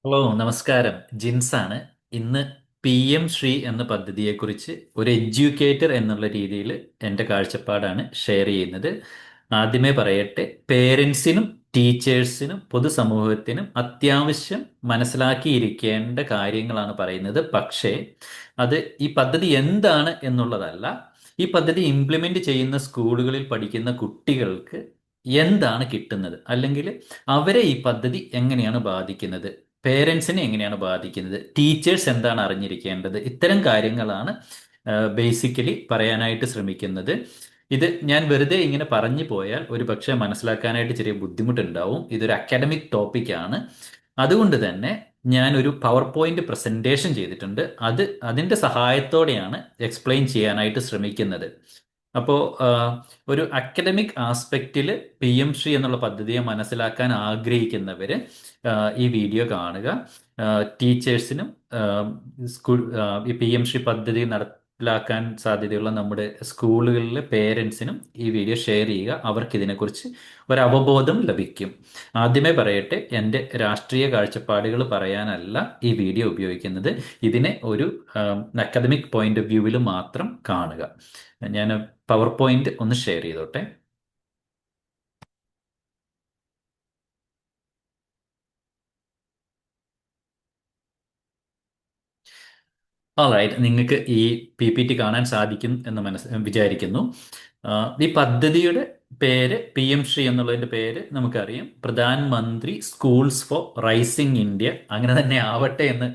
Hello, നമസ്കാരം. ജിൻസാണ്. ഇന്ന് ശ്രീ എന്ന പദ്ധതിയെക്കുറിച്ച് ഒരു എഡ്യൂക്കേറ്റർ എന്നുള്ള രീതിയിൽ എൻ്റെ കാഴ്ചപ്പാടാണ് ഷെയർ ചെയ്യുന്നത്. ആദ്യമേ പറയട്ടെ, പേരൻസിനും ടീച്ചേഴ്സിനും പൊതുസമൂഹത്തിനും അത്യാവശ്യം മനസ്സിലാക്കിയിരിക്കേണ്ട കാര്യങ്ങളാണ് പറയുന്നത്. പക്ഷേ ഈ പദ്ധതി എന്താണ് എന്നുള്ളതല്ല, ഈ പദ്ധതി ഇംപ്ലിമെന്റ് ചെയ്യുന്ന സ്കൂളുകളിൽ പഠിക്കുന്ന കുട്ടികൾക്ക് എന്താണ് കിട്ടുന്നത്, അല്ലെങ്കിൽ അവരെ ഈ പദ്ധതി എങ്ങനെയാണ് ബാധിക്കുന്നത്, പേരൻസിനെ എങ്ങനെയാണ് ബാധിക്കുന്നത്, ടീച്ചേഴ്സ് എന്താണ് അറിഞ്ഞിരിക്കേണ്ടത്, ഇത്തരം കാര്യങ്ങളാണ് ബേസിക്കലി പറയാനായിട്ട് ശ്രമിക്കുന്നത്. ഇത് ഞാൻ വെറുതെ ഇങ്ങനെ പറഞ്ഞു പോയാൽ ഒരു പക്ഷേ മനസ്സിലാക്കാനായിട്ട് ചെറിയ ബുദ്ധിമുട്ടുണ്ടാവും. ഇതൊരു അക്കാഡമിക് ടോപ്പിക്കാണ്. അതുകൊണ്ട് തന്നെ ഞാൻ ഒരു പവർ പോയിന്റ് പ്രസന്റേഷൻ ചെയ്തിട്ടുണ്ട്. അതിൻ്റെ സഹായത്തോടെയാണ് എക്സ്പ്ലെയിൻ ചെയ്യാനായിട്ട് ശ്രമിക്കുന്നത്. അപ്പോൾ ഒരു അക്കഡമിക് ആസ്പെക്റ്റിൽ ശ്രീ എന്നുള്ള പദ്ധതിയെ മനസ്സിലാക്കാൻ ആഗ്രഹിക്കുന്നവർ ഈ വീഡിയോ കാണുക. ടീച്ചേഴ്സിനും സ്കൂൾ ഈ ശ്രീ പദ്ധതി നടപ്പിലാക്കാൻ സാധ്യതയുള്ള നമ്മുടെ സ്കൂളുകളിലെ പേരൻസിനും ഈ വീഡിയോ ഷെയർ ചെയ്യുക. അവർക്ക് ഇതിനെക്കുറിച്ച് ഒരു അവബോധം ലഭിക്കും. ആദ്യമേ പറയട്ടെ, എൻ്റെ രാഷ്ട്രീയ കാഴ്ചപ്പാടുകൾ പറയാനല്ല ഈ വീഡിയോ ഉപയോഗിക്കുന്നത്. ഇതിനെ ഒരു അക്കാദമിക് പോയിന്റ് ഓഫ് വ്യൂവിൽ മാത്രം കാണുക. ഞാൻ പവർ പോയിന്റ് ഒന്ന് ഷെയർ ചെയ്തോട്ടെ. ഓൾറൈറ്റ്, നിങ്ങൾക്ക് ഈ PPT കാണാൻ സാധിക്കും എന്ന് വിചാരിക്കുന്നു. ഈ പദ്ധതിയുടെ പേര് ശ്രീ എന്നുള്ളതിന്റെ പേര് നമുക്കറിയാം, പ്രധാൻ മന്ത്രി സ്കൂൾസ് ഫോർ റൈസിംഗ് ഇന്ത്യ. അങ്ങനെ തന്നെ ആവട്ടെ എന്ന്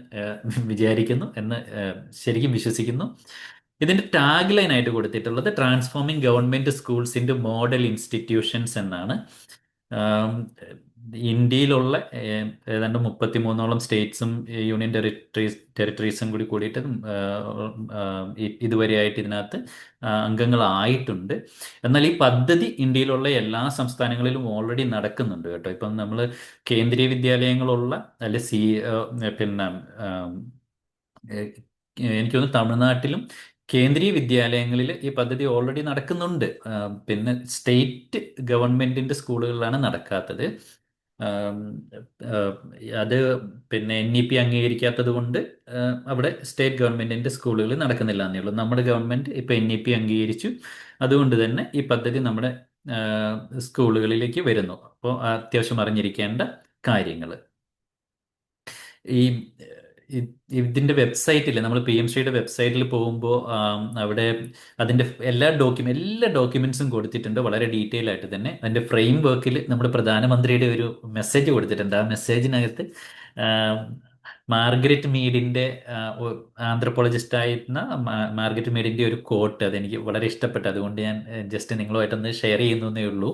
വിചാരിക്കുന്നു, ശരിക്കും വിശ്വസിക്കുന്നു. ഇതിന്റെ ടാഗ് ലൈൻ ആയിട്ട് കൊടുത്തിട്ടുള്ളത് transforming government schools into model institutions എന്നാണ്. ആം, ഇന്ത്യയിലുള്ള ഏതാണ്ട് 33ഓളം സ്റ്റേറ്റ്സും യൂണിയൻ ടെറിട്ടറീസും കൂടിയിട്ട് ഇതുവരെയായിട്ട് ഇതിനകത്ത് അംഗങ്ങളായിട്ടുണ്ട്. എന്നാൽ ഈ പദ്ധതി ഇന്ത്യയിലുള്ള എല്ലാ സംസ്ഥാനങ്ങളിലും ഓൾറെഡി നടക്കുന്നുണ്ട് കേട്ടോ. ഇപ്പം നമ്മൾ കേന്ദ്രീയ വിദ്യാലയങ്ങളുള്ള അല്ലെ പിന്നെ ഏഹ്, എനിക്ക് തോന്നുന്നു തമിഴ്നാട്ടിലും കേന്ദ്രീയ വിദ്യാലയങ്ങളിൽ ഈ പദ്ധതി ഓൾറെഡി നടക്കുന്നുണ്ട്. പിന്നെ സ്റ്റേറ്റ് ഗവൺമെന്റിന്റെ സ്കൂളുകളിലാണ് നടക്കാത്തത്. ആം, ആഹ്, അത് പിന്നെ NEP അംഗീകരിക്കാത്തത് കൊണ്ട് അവിടെ സ്റ്റേറ്റ് ഗവൺമെന്റിന്റെ സ്കൂളുകളിൽ നടക്കുന്നില്ല എന്നേ ഉള്ളൂ. നമ്മുടെ ഗവൺമെന്റ് ഇപ്പൊ NEP അംഗീകരിച്ചു. അതുകൊണ്ട് തന്നെ ഈ പദ്ധതി നമ്മുടെ സ്കൂളുകളിലേക്ക് വരുന്നു. അപ്പോൾ അത്യാവശ്യം അറിഞ്ഞിരിക്കേണ്ട കാര്യങ്ങൾ. ഈ ഇതിന്റെ വെബ്സൈറ്റിൽ, നമ്മൾ ശ്രീയുടെ വെബ്സൈറ്റിൽ പോകുമ്പോൾ അവിടെ അതിന്റെ എല്ലാ ഡോക്യുമെന്റ്സും കൊടുത്തിട്ടുണ്ട്, വളരെ ഡീറ്റെയിൽ ആയിട്ട് തന്നെ. അതിന്റെ ഫ്രെയിം വർക്കിൽ നമ്മുടെ പ്രധാനമന്ത്രിയുടെ ഒരു മെസ്സേജ് കൊടുത്തിട്ടുണ്ട്. ആ മെസ്സേജിനകത്ത് മാർഗരറ്റ് മീഡിന്റെ ആന്ത്രപ്പോളജിസ്റ്റ് ആയിരുന്ന മാർഗരറ്റ് മീഡിന്റെ ഒരു കോട്ട് അതെനിക്ക് വളരെ ഇഷ്ടപ്പെട്ടു. അതുകൊണ്ട് ഞാൻ ജസ്റ്റ് നിങ്ങളുമായിട്ടൊന്ന് ഷെയർ ചെയ്യുന്നേ ഉള്ളൂ.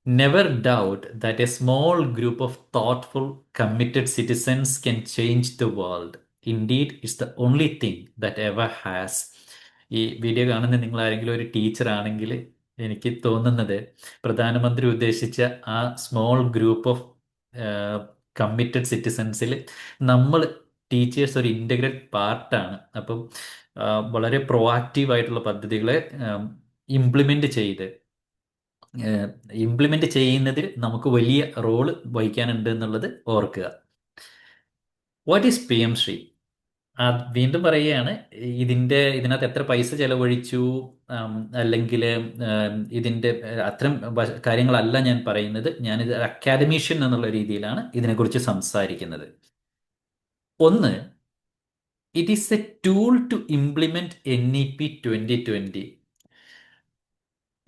Never doubt that a small group of thoughtful, committed citizens can change the world. Indeed, it's the only thing that ever has. ഈ വീഡിയോ കാണുന്ന നിങ്ങൾ ആരെങ്കിലും ഒരു ടീച്ചർ ആണെങ്കിൽ എനിക്ക് തോന്നുന്നത് പ്രധാനമന്ത്രി ഉദ്ദേശിച്ച ആ സ്മോൾ ഗ്രൂപ്പ് ഓഫ് കമ്മിറ്റഡ് സിറ്റിസൺസിൽ നമ്മൾ ടീച്ചേഴ്സ് ഒരു ഇൻ്റഗ്രൽ പാർട്ടാണ്. അപ്പം വളരെ പ്രൊആക്റ്റീവ് ആയിട്ടുള്ള പദ്ധതികളെ ഇംപ്ലിമെന്റ് ചെയ്ത് ഇംപ്ലിമെന്റ് ചെയ്യുന്നതിൽ നമുക്ക് വലിയ റോള് വഹിക്കാനുണ്ട് എന്നുള്ളത് ഓർക്കുക. What is Shri? വീണ്ടും പറയുകയാണ്, ഇതിനകത്ത് എത്ര പൈസ ചെലവഴിച്ചു, അല്ലെങ്കിൽ ഇതിന്റെ അത്തരം കാര്യങ്ങളല്ല ഞാൻ പറയുന്നത്. ഞാനിത് അക്കാദമീഷ്യൻ എന്നുള്ള രീതിയിലാണ് ഇതിനെക്കുറിച്ച് സംസാരിക്കുന്നത്. ഒന്ന്, it is a tool to implement NEP 2020.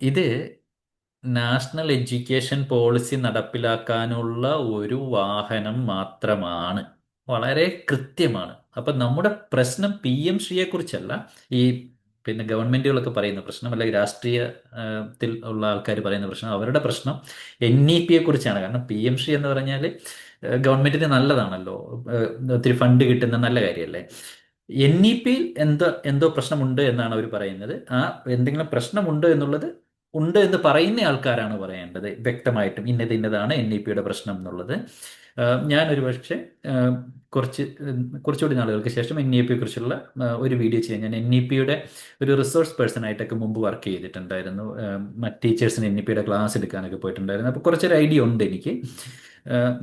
ഇത് നാഷണൽ എഡ്യൂക്കേഷൻ പോളിസി നടപ്പിലാക്കാനുള്ള ഒരു വാഹനം മാത്രമാണ്. വളരെ കൃത്യമാണ്. അപ്പം നമ്മുടെ പ്രശ്നം ശ്രീയെ കുറിച്ചല്ല. ഈ പിന്നെ ഗവൺമെന്റുകളൊക്കെ പറയുന്ന പ്രശ്നം, അല്ലെങ്കിൽ രാഷ്ട്രീയത്തിൽ ഉള്ള ആൾക്കാർ പറയുന്ന പ്രശ്നം, അവരുടെ പ്രശ്നം NEP കുറിച്ചാണ്. കാരണം ശ്രീ എന്ന് പറഞ്ഞാൽ ഗവൺമെന്റിന് നല്ലതാണല്ലോ, ഒത്തിരി ഫണ്ട് കിട്ടുന്ന നല്ല കാര്യമല്ലേ. NEP എന്തോ പ്രശ്നമുണ്ട് എന്നാണ് അവർ പറയുന്നത്. ആ എന്തെങ്കിലും പ്രശ്നമുണ്ട് എന്നുള്ളത് ഉണ്ട് എന്ന് പറയുന്ന ആൾക്കാരാണ് പറയേണ്ടത് വ്യക്തമായിട്ടും, ഇന്നതാണ് NEPയുടെ പ്രശ്നം എന്നുള്ളത്. ഞാനൊരു പക്ഷേ കുറച്ചുകൂടി നാളുകൾക്ക് ശേഷം NEP കുറിച്ചുള്ള ഒരു വീഡിയോ ചെയ്യാം. ഞാൻ NEPയുടെ ഒരു റിസോഴ്സ് പേഴ്സൺ ആയിട്ടൊക്കെ മുമ്പ് വർക്ക് ചെയ്തിട്ടുണ്ടായിരുന്നു. മറ്റ് ടീച്ചേഴ്സിന് NEPയുടെ ക്ലാസ് എടുക്കാനൊക്കെ പോയിട്ടുണ്ടായിരുന്നു. അപ്പോൾ കുറച്ചൊരു ഐഡിയ ഉണ്ട് എനിക്ക്.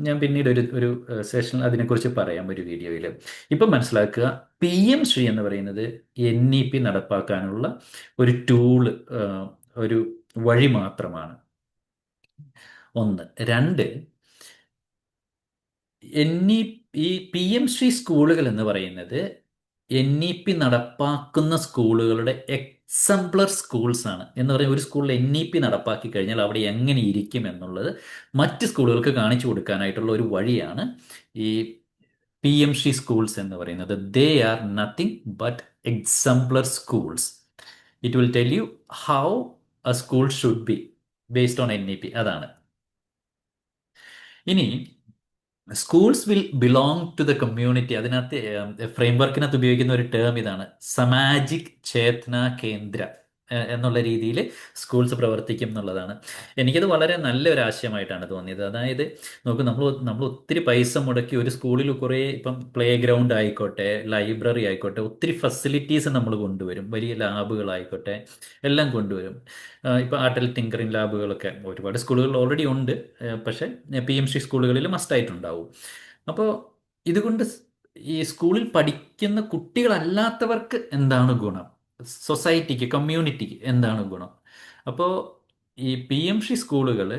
ഞാൻ പിന്നീട് ഒരു സെഷനിൽ അതിനെക്കുറിച്ച് പറയാം ഒരു വീഡിയോയിൽ. ഇപ്പം മനസ്സിലാക്കുക, പി എം ശ്രീ എന്ന് പറയുന്നത് NEP നടപ്പാക്കാനുള്ള ഒരു ടൂള്, ഒരു വഴി മാത്രമാണ്. ഒന്ന്. രണ്ട്, ഈ PM ശ്രീ സ്കൂളുകൾ എന്ന് പറയുന്നത് NEP നടപ്പാക്കുന്ന സ്കൂളുകളുടെ എക്സംപ്ലർ സ്കൂൾസ് ആണ്. എന്ന് പറയുന്ന ഒരു സ്കൂളിൽ NEP നടപ്പാക്കി കഴിഞ്ഞാൽ അവിടെ എങ്ങനെ ഇരിക്കും എന്നുള്ളത് മറ്റ് സ്കൂളുകൾക്ക് കാണിച്ചു കൊടുക്കാനായിട്ടുള്ള ഒരു വഴിയാണ് ഈ PM ശ്രീ സ്കൂൾസ് എന്ന് പറയുന്നത്. They are nothing but exemplar schools. It will tell you how a school should be based on NEP. അതാണ്. ഇനി schools will belong to the community. അതിനകത്ത് ഫ്രെയിംവർക്കിനകത്ത് ഉപയോഗിക്കുന്ന ഒരു ടേം ഇതാണ്, സമാജിക് ചേതന കേന്ദ്ര എന്നുള്ള രീതിയിൽ സ്കൂൾസ് പ്രവർത്തിക്കും എന്നുള്ളതാണ്. എനിക്കത് വളരെ നല്ലൊരു ആശയമായിട്ടാണ് തോന്നിയത്. അതായത് നോക്കൂ, നമ്മൾ ഒത്തിരി പൈസ മുടക്കി ഒരു സ്കൂളിൽ കുറേ, ഇപ്പം പ്ലേ ഗ്രൗണ്ട് ആയിക്കോട്ടെ, ലൈബ്രറി ആയിക്കോട്ടെ, ഒത്തിരി ഫെസിലിറ്റീസ് നമ്മൾ കൊണ്ടുവരും, വലിയ ലാബുകളായിക്കോട്ടെ എല്ലാം കൊണ്ടുവരും. ഇപ്പോൾ അടൽ ടിങ്കറിംഗ് ലാബുകളൊക്കെ ഒരുപാട് സ്കൂളുകളിൽ ഓൾറെഡി ഉണ്ട്. പക്ഷേ PM ശ്രീ സ്കൂളുകളിൽ മസ്റ്റായിട്ടുണ്ടാവും. അപ്പോൾ ഇതുകൊണ്ട് ഈ സ്കൂളിൽ പഠിക്കുന്ന കുട്ടികളല്ലാത്തവർക്ക് എന്താണ് ഗുണം, സൊസൈറ്റിക്ക്, കമ്മ്യൂണിറ്റിക്ക് എന്താണ് ഗുണം? അപ്പോൾ ഈ PM ശ്രീ സ്കൂളുകൾ,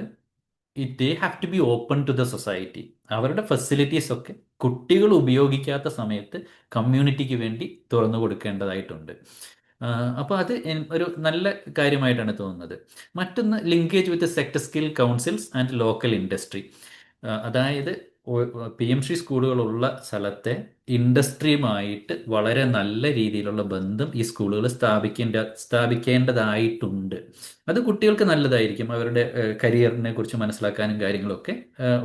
they have to be open to the society. അവരുടെ ഫെസിലിറ്റീസ് ഒക്കെ കുട്ടികൾ ഉപയോഗിക്കാത്ത സമയത്ത് കമ്മ്യൂണിറ്റിക്ക് വേണ്ടി തുറന്നു കൊടുക്കേണ്ടതായിട്ടുണ്ട്. അപ്പോൾ അത് ഒരു നല്ല കാര്യമായിട്ടാണ് തോന്നുന്നത്. മറ്റൊന്ന്, linkage with sector skill councils and local industry. അതായത് PM ശ്രീ സ്കൂളുകളുള്ള സ്ഥലത്തെ ഇൻഡസ്ട്രിയുമായിട്ട് വളരെ നല്ല രീതിയിലുള്ള ബന്ധം ഈ സ്കൂളുകൾ സ്ഥാപിക്കേണ്ടതായിട്ടുണ്ട്. അത് കുട്ടികൾക്ക് നല്ലതായിരിക്കും. അവരുടെ കരിയറിനെ കുറിച്ച് മനസ്സിലാക്കാനും കാര്യങ്ങളൊക്കെ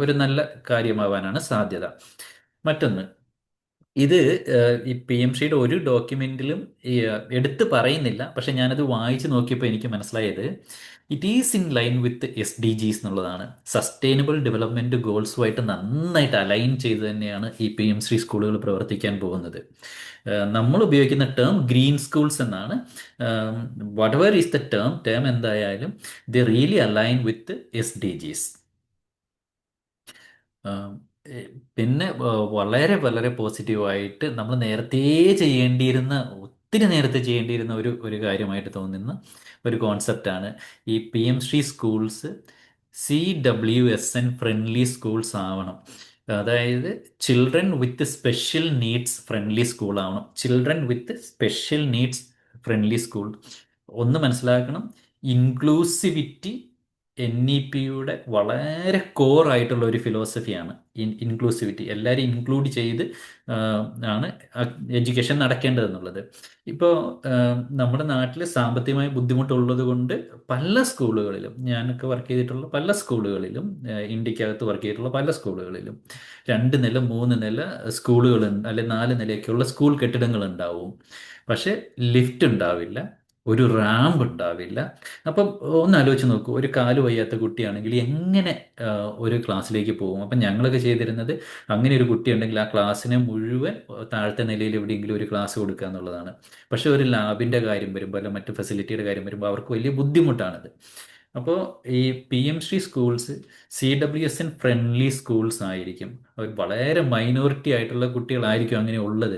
ഒരു നല്ല കാര്യമാവാനാണ് സാധ്യത. മറ്റൊന്ന്, ഇത് ഈ PM ശ്രീയുടെ ഒരു ഡോക്യുമെന്റിലും എടുത്ത് പറയുന്നില്ല. പക്ഷെ ഞാനത് വായിച്ചു നോക്കിയപ്പോൾ എനിക്ക് മനസ്സിലായത് it is in line with SDGs എന്നുള്ളതാണ്. സസ്റ്റൈനബിൾ ഡെവലപ്മെന്റ് ഗോൾസുമായിട്ട് നന്നായിട്ട് അലൈൻ ചെയ്ത് തന്നെയാണ് ഈ PM ശ്രീ സ്കൂളുകൾ പ്രവർത്തിക്കാൻ പോകുന്നത്. നമ്മൾ ഉപയോഗിക്കുന്ന ടേം ഗ്രീൻ സ്കൂൾസ് എന്നാണ്. Whatever is the term എന്തായാലും the really align with SDGs. Um, പിന്നെ വളരെ വളരെ പോസിറ്റീവായിട്ട് നമ്മൾ നേരത്തെ ചെയ്യേണ്ടിയിരുന്ന, ഒത്തിരി നേരത്തെ ചെയ്യേണ്ടിയിരുന്ന ഒരു കാര്യമായിട്ട് തോന്നുന്ന ഒരു കോൺസെപ്റ്റാണ് ഈ PM Shri schools CWSN friendly schools ആവണം. അതായത് children with special needs friendly school ആവണം. Children with special needs friendly school. ഒന്ന് മനസ്സിലാക്കണം, ഇൻക്ലൂസിവിറ്റി NEPയുടെ വളരെ കോർ ആയിട്ടുള്ള ഒരു ഫിലോസഫിയാണ് ഇൻക്ലൂസിവിറ്റി. എല്ലാവരും ഇൻക്ലൂഡ് ചെയ്ത് ആണ് എഡ്യൂക്കേഷൻ നടക്കേണ്ടതെന്നുള്ളത്. ഇപ്പോൾ നമ്മുടെ നാട്ടിൽ സാമ്പത്തികമായ ബുദ്ധിമുട്ടുള്ളത് കൊണ്ട് പല സ്കൂളുകളിലും, ഞാനൊക്കെ വർക്ക് ചെയ്തിട്ടുള്ള പല സ്കൂളുകളിലും, ഇന്ത്യക്കകത്ത് വർക്ക് ചെയ്തിട്ടുള്ള പല സ്കൂളുകളിലും 2 നില 3 നില സ്കൂളുകളുണ്ട്, അല്ലെ 4 നിലയൊക്കെയുള്ള സ്കൂൾ കെട്ടിടങ്ങൾ ഉണ്ടാവും. പക്ഷെ ലിഫ്റ്റ് ഉണ്ടാവില്ല, ഒരു റാമ്പ് ഉണ്ടാവില്ല. അപ്പം ഒന്ന് ആലോചിച്ച് നോക്കൂ, ഒരു കാല് വയ്യാത്ത കുട്ടിയാണെങ്കിൽ എങ്ങനെ ഒരു ക്ലാസ്സിലേക്ക് പോകും? അപ്പം ഞങ്ങളൊക്കെ ചെയ്തിരുന്നത്, അങ്ങനെ ഒരു കുട്ടി ഉണ്ടെങ്കിൽ ആ ക്ലാസ്സിനെ മുഴുവൻ താഴത്തെ നിലയിൽ എവിടെയെങ്കിലും ഒരു ക്ലാസ് കൊടുക്കുക എന്നുള്ളതാണ്. പക്ഷെ ഒരു ലാബിൻ്റെ കാര്യം വരുമ്പോൾ, അല്ല മറ്റു ഫെസിലിറ്റിയുടെ കാര്യം വരുമ്പോൾ അവർക്ക് വലിയ ബുദ്ധിമുട്ടാണത്. അപ്പോൾ ഈ PM Shri schools CWSN friendly schools ആയിരിക്കും. അവർ വളരെ മൈനോറിറ്റി ആയിട്ടുള്ള കുട്ടികളായിരിക്കും അങ്ങനെ ഉള്ളത്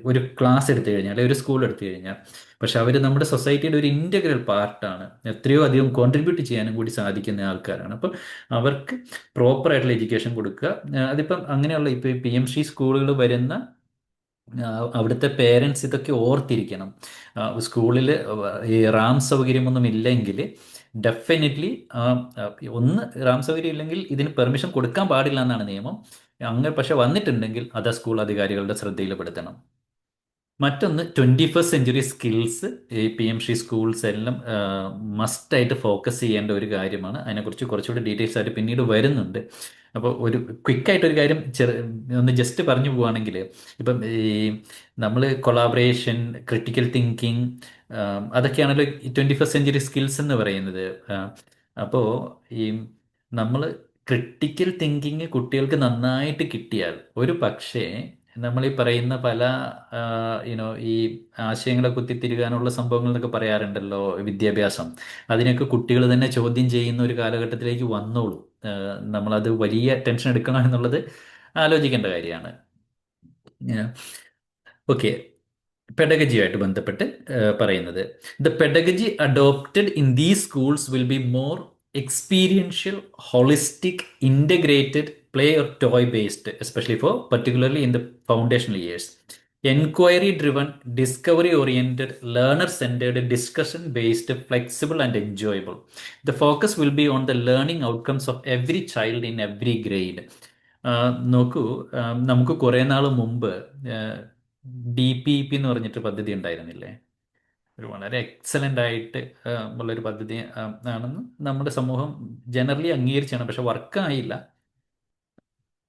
ഒരു ക്ലാസ് എടുത്തു കഴിഞ്ഞാൽ, അല്ലെങ്കിൽ ഒരു സ്കൂൾ എടുത്തു കഴിഞ്ഞാൽ. പക്ഷെ അവർ നമ്മുടെ സൊസൈറ്റിയുടെ ഒരു ഇൻറ്റഗ്രൽ പാർട്ടാണ്. എത്രയോ അധികം കോൺട്രിബ്യൂട്ട് ചെയ്യാനും കൂടി സാധിക്കുന്ന ആൾക്കാരാണ്. അപ്പം അവർക്ക് പ്രോപ്പറായിട്ടുള്ള എഡ്യൂക്കേഷൻ കൊടുക്കുക. അതിപ്പം അങ്ങനെയുള്ള ഇപ്പോൾ PM ശ്രീ സ്കൂളുകൾ വരുന്ന അവിടുത്തെ പേരൻസ് ഇതൊക്കെ ഓർത്തിരിക്കണം. സ്കൂളിൽ ഈ റാം സൗകര്യമൊന്നും ഇല്ലെങ്കിൽ ഡെഫിനറ്റ്ലി, ഒന്ന് റാം സൗകര്യം ഇല്ലെങ്കിൽ ഇതിന് പെർമിഷൻ കൊടുക്കാൻ പാടില്ല എന്നാണ് നിയമം. അങ്ങനെ പക്ഷെ വന്നിട്ടുണ്ടെങ്കിൽ അത് സ്കൂൾ അധികാരികളുടെ ശ്രദ്ധയിൽപ്പെടുത്തണം. മറ്റൊന്ന്, 21st സെഞ്ച്വറി സ്കിൽസ് ഈ PM ശ്രീ സ്കൂൾസ് എല്ലാം മസ്റ്റായിട്ട് ഫോക്കസ് ചെയ്യേണ്ട ഒരു കാര്യമാണ്. അതിനെക്കുറിച്ച് കുറച്ചുകൂടി ഡീറ്റെയിൽസ് ആയിട്ട് പിന്നീട് വരുന്നുണ്ട്. അപ്പോൾ ഒരു ക്വിക്കായിട്ടൊരു കാര്യം ഒന്ന് ജസ്റ്റ് പറഞ്ഞു പോവുകയാണെങ്കിൽ, ഇപ്പം ഈ നമ്മൾ കൊളാബറേഷൻ, ക്രിട്ടിക്കൽ തിങ്കിങ്, അതൊക്കെയാണല്ലോ ഈ 21st സെഞ്ച്വറി സ്കിൽസ് എന്ന് പറയുന്നത്. അപ്പോൾ ഈ നമ്മൾ ക്രിട്ടിക്കൽ തിങ്കിങ് കുട്ടികൾക്ക് നന്നായിട്ട് കിട്ടിയാൽ, ഒരു പക്ഷേ നമ്മൾ ഈ പറയുന്ന പല ഈ ആശയങ്ങളെ കുത്തിത്തിരുകാനുള്ള സംഭവങ്ങൾ എന്നൊക്കെ പറയാറുണ്ടല്ലോ, വിദ്യാഭ്യാസം, അതിനൊക്കെ കുട്ടികൾ തന്നെ ചോദ്യം ചെയ്യുന്ന ഒരു കാലഘട്ടത്തിലേക്ക് വന്നോളൂ. നമ്മളത് വലിയ ടെൻഷൻ എടുക്കണം എന്നുള്ളത് ആലോചിക്കേണ്ട കാര്യമാണ്. ഓക്കെ, പെഡഗജിയുമായിട്ട് ബന്ധപ്പെട്ട് പറയുന്നത്, the pedagogy adopted in these schools will be more experiential, holistic, integrated, play or toy based, especially for particularly in the foundational years, inquiry driven, discovery oriented, learner centred, discussion based, flexible and enjoyable. The focus will be on the learning outcomes of every child in every grade. നോക്കൂ, നമുക്ക് കുറേ നാൾ മുമ്പ് DPEP എന്ന് പറഞ്ഞിട്ട് പദ്ധതി ഉണ്ടായിരുന്നില്ലേ? ഒരു വളരെ എക്സലൻ്റ് ആയിട്ട് ഉള്ളൊരു പദ്ധതി ആണെന്ന് നമ്മുടെ സമൂഹം ജനറലി അംഗീകരിച്ചാണ്. പക്ഷെ വർക്കായില്ല.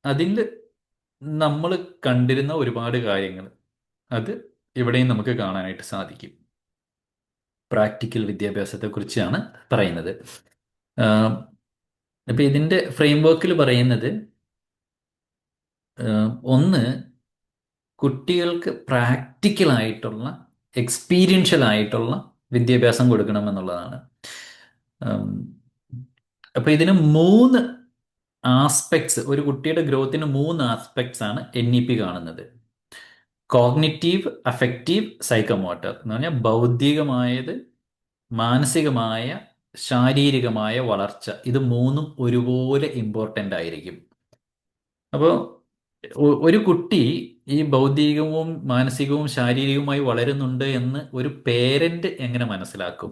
അതിൽ നമ്മൾ കണ്ടിരുന്ന ഒരുപാട് കാര്യങ്ങൾ അത് ഇവിടെയും നമുക്ക് കാണാനായിട്ട് സാധിക്കും. പ്രാക്ടിക്കൽ വിദ്യാഭ്യാസത്തെക്കുറിച്ചാണ് പറയുന്നത്. അപ്പം ഇതിൻ്റെ ഫ്രെയിം വർക്കിൽ പറയുന്നത്, ഒന്ന്, കുട്ടികൾക്ക് പ്രാക്ടിക്കലായിട്ടുള്ള, എക്സ്പീരിയൻഷ്യൽ ആയിട്ടുള്ള വിദ്യാഭ്യാസം കൊടുക്കണമെന്നുള്ളതാണ്. അപ്പോൾ ഇതിന് 3 ആസ്പെക്ട്സ്, ഒരു കുട്ടിയുടെ ഗ്രോത്തിന് 3 ആസ്പെക്ട്സ് ആണ് NEP കാണുന്നത്. കോഗ്നിറ്റീവ്, അഫക്റ്റീവ്, സൈക്കോമോട്ടർ എന്ന് പറഞ്ഞാൽ ഭൗതികമായത്, മാനസികമായ, ശാരീരികമായ വളർച്ച. ഇത് 3ഉം ഒരുപോലെ ഇമ്പോർട്ടൻ്റ് ആയിരിക്കും. അപ്പോൾ ഒരു കുട്ടി ഈ ഭൗതികവും മാനസികവും ശാരീരികവുമായി വളരുന്നുണ്ട് എന്ന് ഒരു പേരന്റ് എങ്ങനെ മനസ്സിലാക്കും?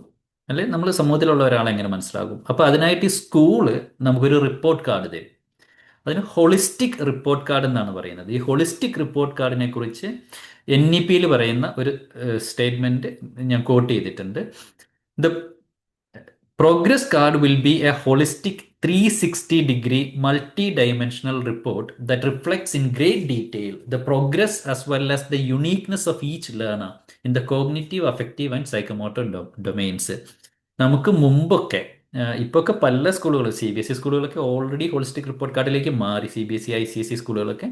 അല്ലെ, നമ്മൾ സമൂഹത്തിലുള്ള ഒരാൾ എങ്ങനെ മനസ്സിലാക്കും? അപ്പോൾ അതിനായിട്ട് ഈ സ്കൂള് നമുക്കൊരു റിപ്പോർട്ട് കാർഡ് തരും. അതിന് ഹോളിസ്റ്റിക് റിപ്പോർട്ട് കാർഡ് എന്നാണ് പറയുന്നത്. ഈ ഹോളിസ്റ്റിക് റിപ്പോർട്ട് കാർഡിനെ കുറിച്ച് NEP-യിൽ പറയുന്ന ഒരു സ്റ്റേറ്റ്മെന്റ് ഞാൻ കോട്ട് ചെയ്തിട്ടുണ്ട്. The Progress card will be a holistic 360-degree multi-dimensional report that reflects in great detail the progress as well as the uniqueness of each learner in the cognitive, affective and psychomotor domains. നമുക്ക് മുമ്പൊക്കെ, ഇപ്പൊക്കെ പല സ്കൂളുകൾ, CBSE സ്കൂളുകളൊക്കെ already holistic report കാർഡിലേക്ക് മാറി. CBSE ICSE സ്കൂളുകളൊക്കെ,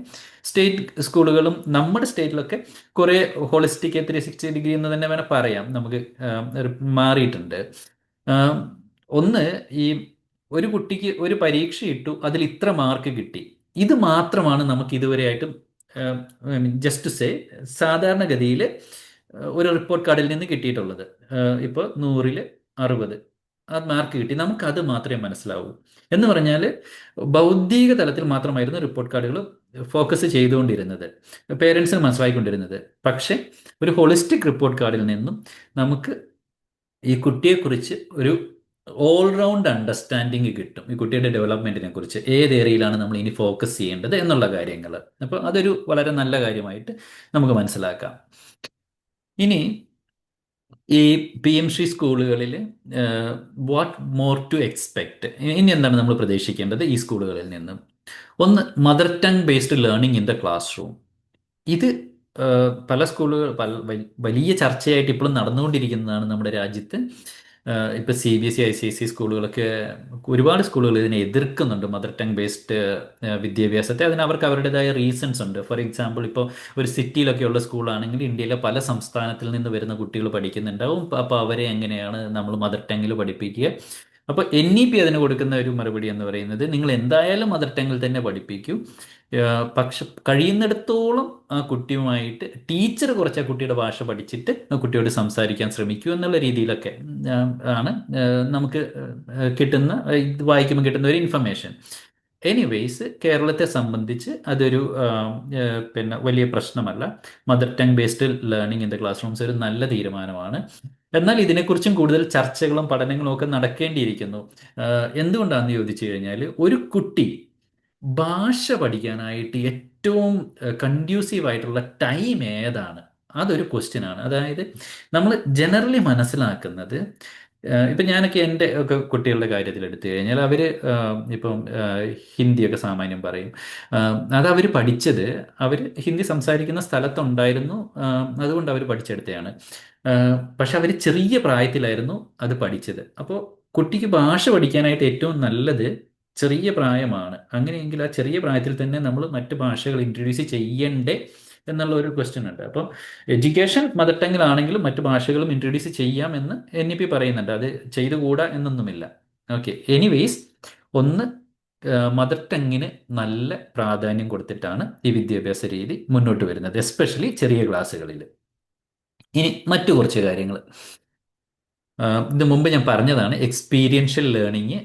state സ്കൂളുകളും നമ്മുടെ സ്റ്റേറ്റിലൊക്കെ കുറേ ഹോളിസ്റ്റിക് 360 ഡിഗ്രി എന്ന് തന്നെ വേണം പറയാം, നമുക്ക് മാറിയിട്ടുണ്ട്. ഒന്ന്, ഈ ഒരു കുട്ടിക്ക് ഒരു പരീക്ഷ ഇട്ടു, അതിൽ ഇത്ര മാർക്ക് കിട്ടി, ഇത് മാത്രമാണ് നമുക്ക് ഇതുവരെയായിട്ടും ജസ്റ്റ് സേ സാധാരണഗതിയിൽ ഒരു റിപ്പോർട്ട് കാർഡിൽ നിന്ന് കിട്ടിയിട്ടുള്ളത്. ഇപ്പോൾ 100-ൽ 60 ആ മാർക്ക് കിട്ടി, നമുക്കത് മാത്രമേ മനസ്സിലാവൂ. എന്ന് പറഞ്ഞാൽ ഭൗതിക തലത്തിൽ മാത്രമായിരുന്നു റിപ്പോർട്ട് കാർഡുകൾ ഫോക്കസ് ചെയ്തുകൊണ്ടിരുന്നത്, പേരൻസിന് മനസ്സിലായിക്കൊണ്ടിരുന്നത്. പക്ഷേ ഒരു ഹോളിസ്റ്റിക് റിപ്പോർട്ട് കാർഡിൽ നിന്നും നമുക്ക് ഈ കുട്ടിയെക്കുറിച്ച് ഒരു ഓൾറൗണ്ട് അണ്ടർസ്റ്റാൻഡിങ് കിട്ടും. ഈ കുട്ടിയുടെ ഡെവലപ്മെന്റിനെ കുറിച്ച്, ഏത് ഏരിയയിലാണ് നമ്മൾ ഇനി ഫോക്കസ് ചെയ്യേണ്ടത് എന്നുള്ള കാര്യങ്ങൾ. അപ്പോൾ അതൊരു വളരെ നല്ല കാര്യമായിട്ട് നമുക്ക് മനസ്സിലാക്കാം. ഇനി ഈ PMC സ്കൂളുകളിൽ വാട്ട് മോർ ടു എക്സ്പെക്ട്, ഇനി എന്താണ് നമ്മൾ പ്രതീക്ഷിക്കേണ്ടത് ഈ സ്കൂളുകളിൽ നിന്നും? ഒന്ന്, mother tongue based learning in the class room. ഇത് പല സ്കൂളുകൾ വലിയ ചർച്ചയായിട്ട് ഇപ്പോഴും നടന്നുകൊണ്ടിരിക്കുന്നതാണ് നമ്മുടെ രാജ്യത്ത്. ഇപ്പോൾ CBSE ICSE സ്കൂളുകളൊക്കെ, ഒരുപാട് സ്കൂളുകൾ ഇതിനെ എതിർക്കുന്നുണ്ട്, മദർ ടങ് ബേസ്ഡ് വിദ്യാഭ്യാസത്തെ. അതിന് അവർക്ക് അവരുടേതായ റീസൺസ് ഉണ്ട്. ഫോർ എക്സാമ്പിൾ, ഇപ്പോൾ ഒരു സിറ്റിയിലൊക്കെയുള്ള സ്കൂളാണെങ്കിൽ ഇന്ത്യയിലെ പല സംസ്ഥാനത്തിൽ നിന്ന് വരുന്ന കുട്ടികൾ പഠിക്കുന്നുണ്ടാവും. അപ്പോൾ അവരെ എങ്ങനെയാണ് നമ്മൾ മദർ ടങ്ങിൽ പഠിപ്പിക്കുക? അപ്പോൾ NEP അതിന് കൊടുക്കുന്ന ഒരു മറുപടി എന്ന് പറയുന്നത്, നിങ്ങൾ എന്തായാലും മദർ ടങ്ങിൽ തന്നെ പഠിപ്പിക്കൂ, പക്ഷെ കഴിയുന്നിടത്തോളം ആ കുട്ടിയുമായിട്ട് ടീച്ചർ കുറച്ച് ആ കുട്ടിയുടെ ഭാഷ പഠിച്ചിട്ട് ആ കുട്ടിയോട് സംസാരിക്കാൻ ശ്രമിക്കൂ എന്നുള്ള രീതിയിലൊക്കെ ആണ് നമുക്ക് കിട്ടുന്ന, ഇത് വായിക്കുമ്പോൾ കിട്ടുന്ന ഒരു ഇൻഫർമേഷൻ. എനിവേയ്സ്, കേരളത്തെ സംബന്ധിച്ച് അതൊരു പിന്നെ വലിയ പ്രശ്നമല്ല. Mother tongue based learning in the class rooms ഒരു നല്ല തീരുമാനമാണ്. എന്നാൽ ഇതിനെക്കുറിച്ചും കൂടുതൽ ചർച്ചകളും പഠനങ്ങളും ഒക്കെ നടക്കേണ്ടിയിരിക്കുന്നു. എന്തുകൊണ്ടാണെന്ന് ചോദിച്ചു കഴിഞ്ഞാൽ, ഒരു കുട്ടി ഭാഷ പഠിക്കാനായിട്ട് ഏറ്റവും കൺഡ്യൂസീവ് ആയിട്ടുള്ള ടൈം ഏതാണ്? അതൊരു ക്വസ്റ്റ്യൻ ആണ്. അതായത് നമ്മൾ ജനറലി മനസ്സിലാക്കുന്നത്, ഇപ്പം ഞാനൊക്കെ എൻ്റെ ഒക്കെ കുട്ടികളുടെ കാര്യത്തിൽ എടുത്തു കഴിഞ്ഞാൽ, അവർ ഇപ്പം ഹിന്ദിയൊക്കെ സാമാന്യം പറയും. അത് അവർ പഠിച്ചത്, അവർ ഹിന്ദി സംസാരിക്കുന്ന സ്ഥലത്തുണ്ടായിരുന്നു, അതുകൊണ്ട് അവർ പഠിച്ചെടുത്തതാണ്. പക്ഷെ അവർ ചെറിയ പ്രായത്തിലായിരുന്നു അത് പഠിച്ചത്. അപ്പോൾ കുട്ടിക്ക് ഭാഷ പഠിക്കാനായിട്ട് ഏറ്റവും നല്ലത് ചെറിയ പ്രായമാണ്. അങ്ങനെയെങ്കിൽ ആ ചെറിയ പ്രായത്തിൽ തന്നെ നമ്മൾ മറ്റ് ഭാഷകൾ ഇൻട്രൊഡ്യൂസ് ചെയ്യണ്ടേ എന്നുള്ള ഒരു ക്വസ്റ്റ്യൻ ഉണ്ട്. അപ്പം എഡ്യൂക്കേഷൻ മദർ ടങ്ങിലാണെങ്കിലും മറ്റു ഭാഷകളും ഇൻട്രൊഡ്യൂസ് ചെയ്യാമെന്ന് NEP പറയുന്നുണ്ട്. അത് ചെയ്തുകൂടാ എന്നൊന്നുമില്ല. ഓക്കെ, എനിവേയ്സ്, ഒന്ന് മദർ ടങ്ങിന് നല്ല പ്രാധാന്യം കൊടുത്തിട്ടാണ് ഈ വിദ്യാഭ്യാസ രീതി മുന്നോട്ട് വരുന്നത്, എസ്പെഷ്യലി ചെറിയ ക്ലാസ്സുകളിൽ. ഇനി മറ്റു കുറച്ച് കാര്യങ്ങൾ. ഇത് മുമ്പ് ഞാൻ പറഞ്ഞതാണ്, എക്സ്പീരിയൻഷ്യൽ ലേണിംഗ്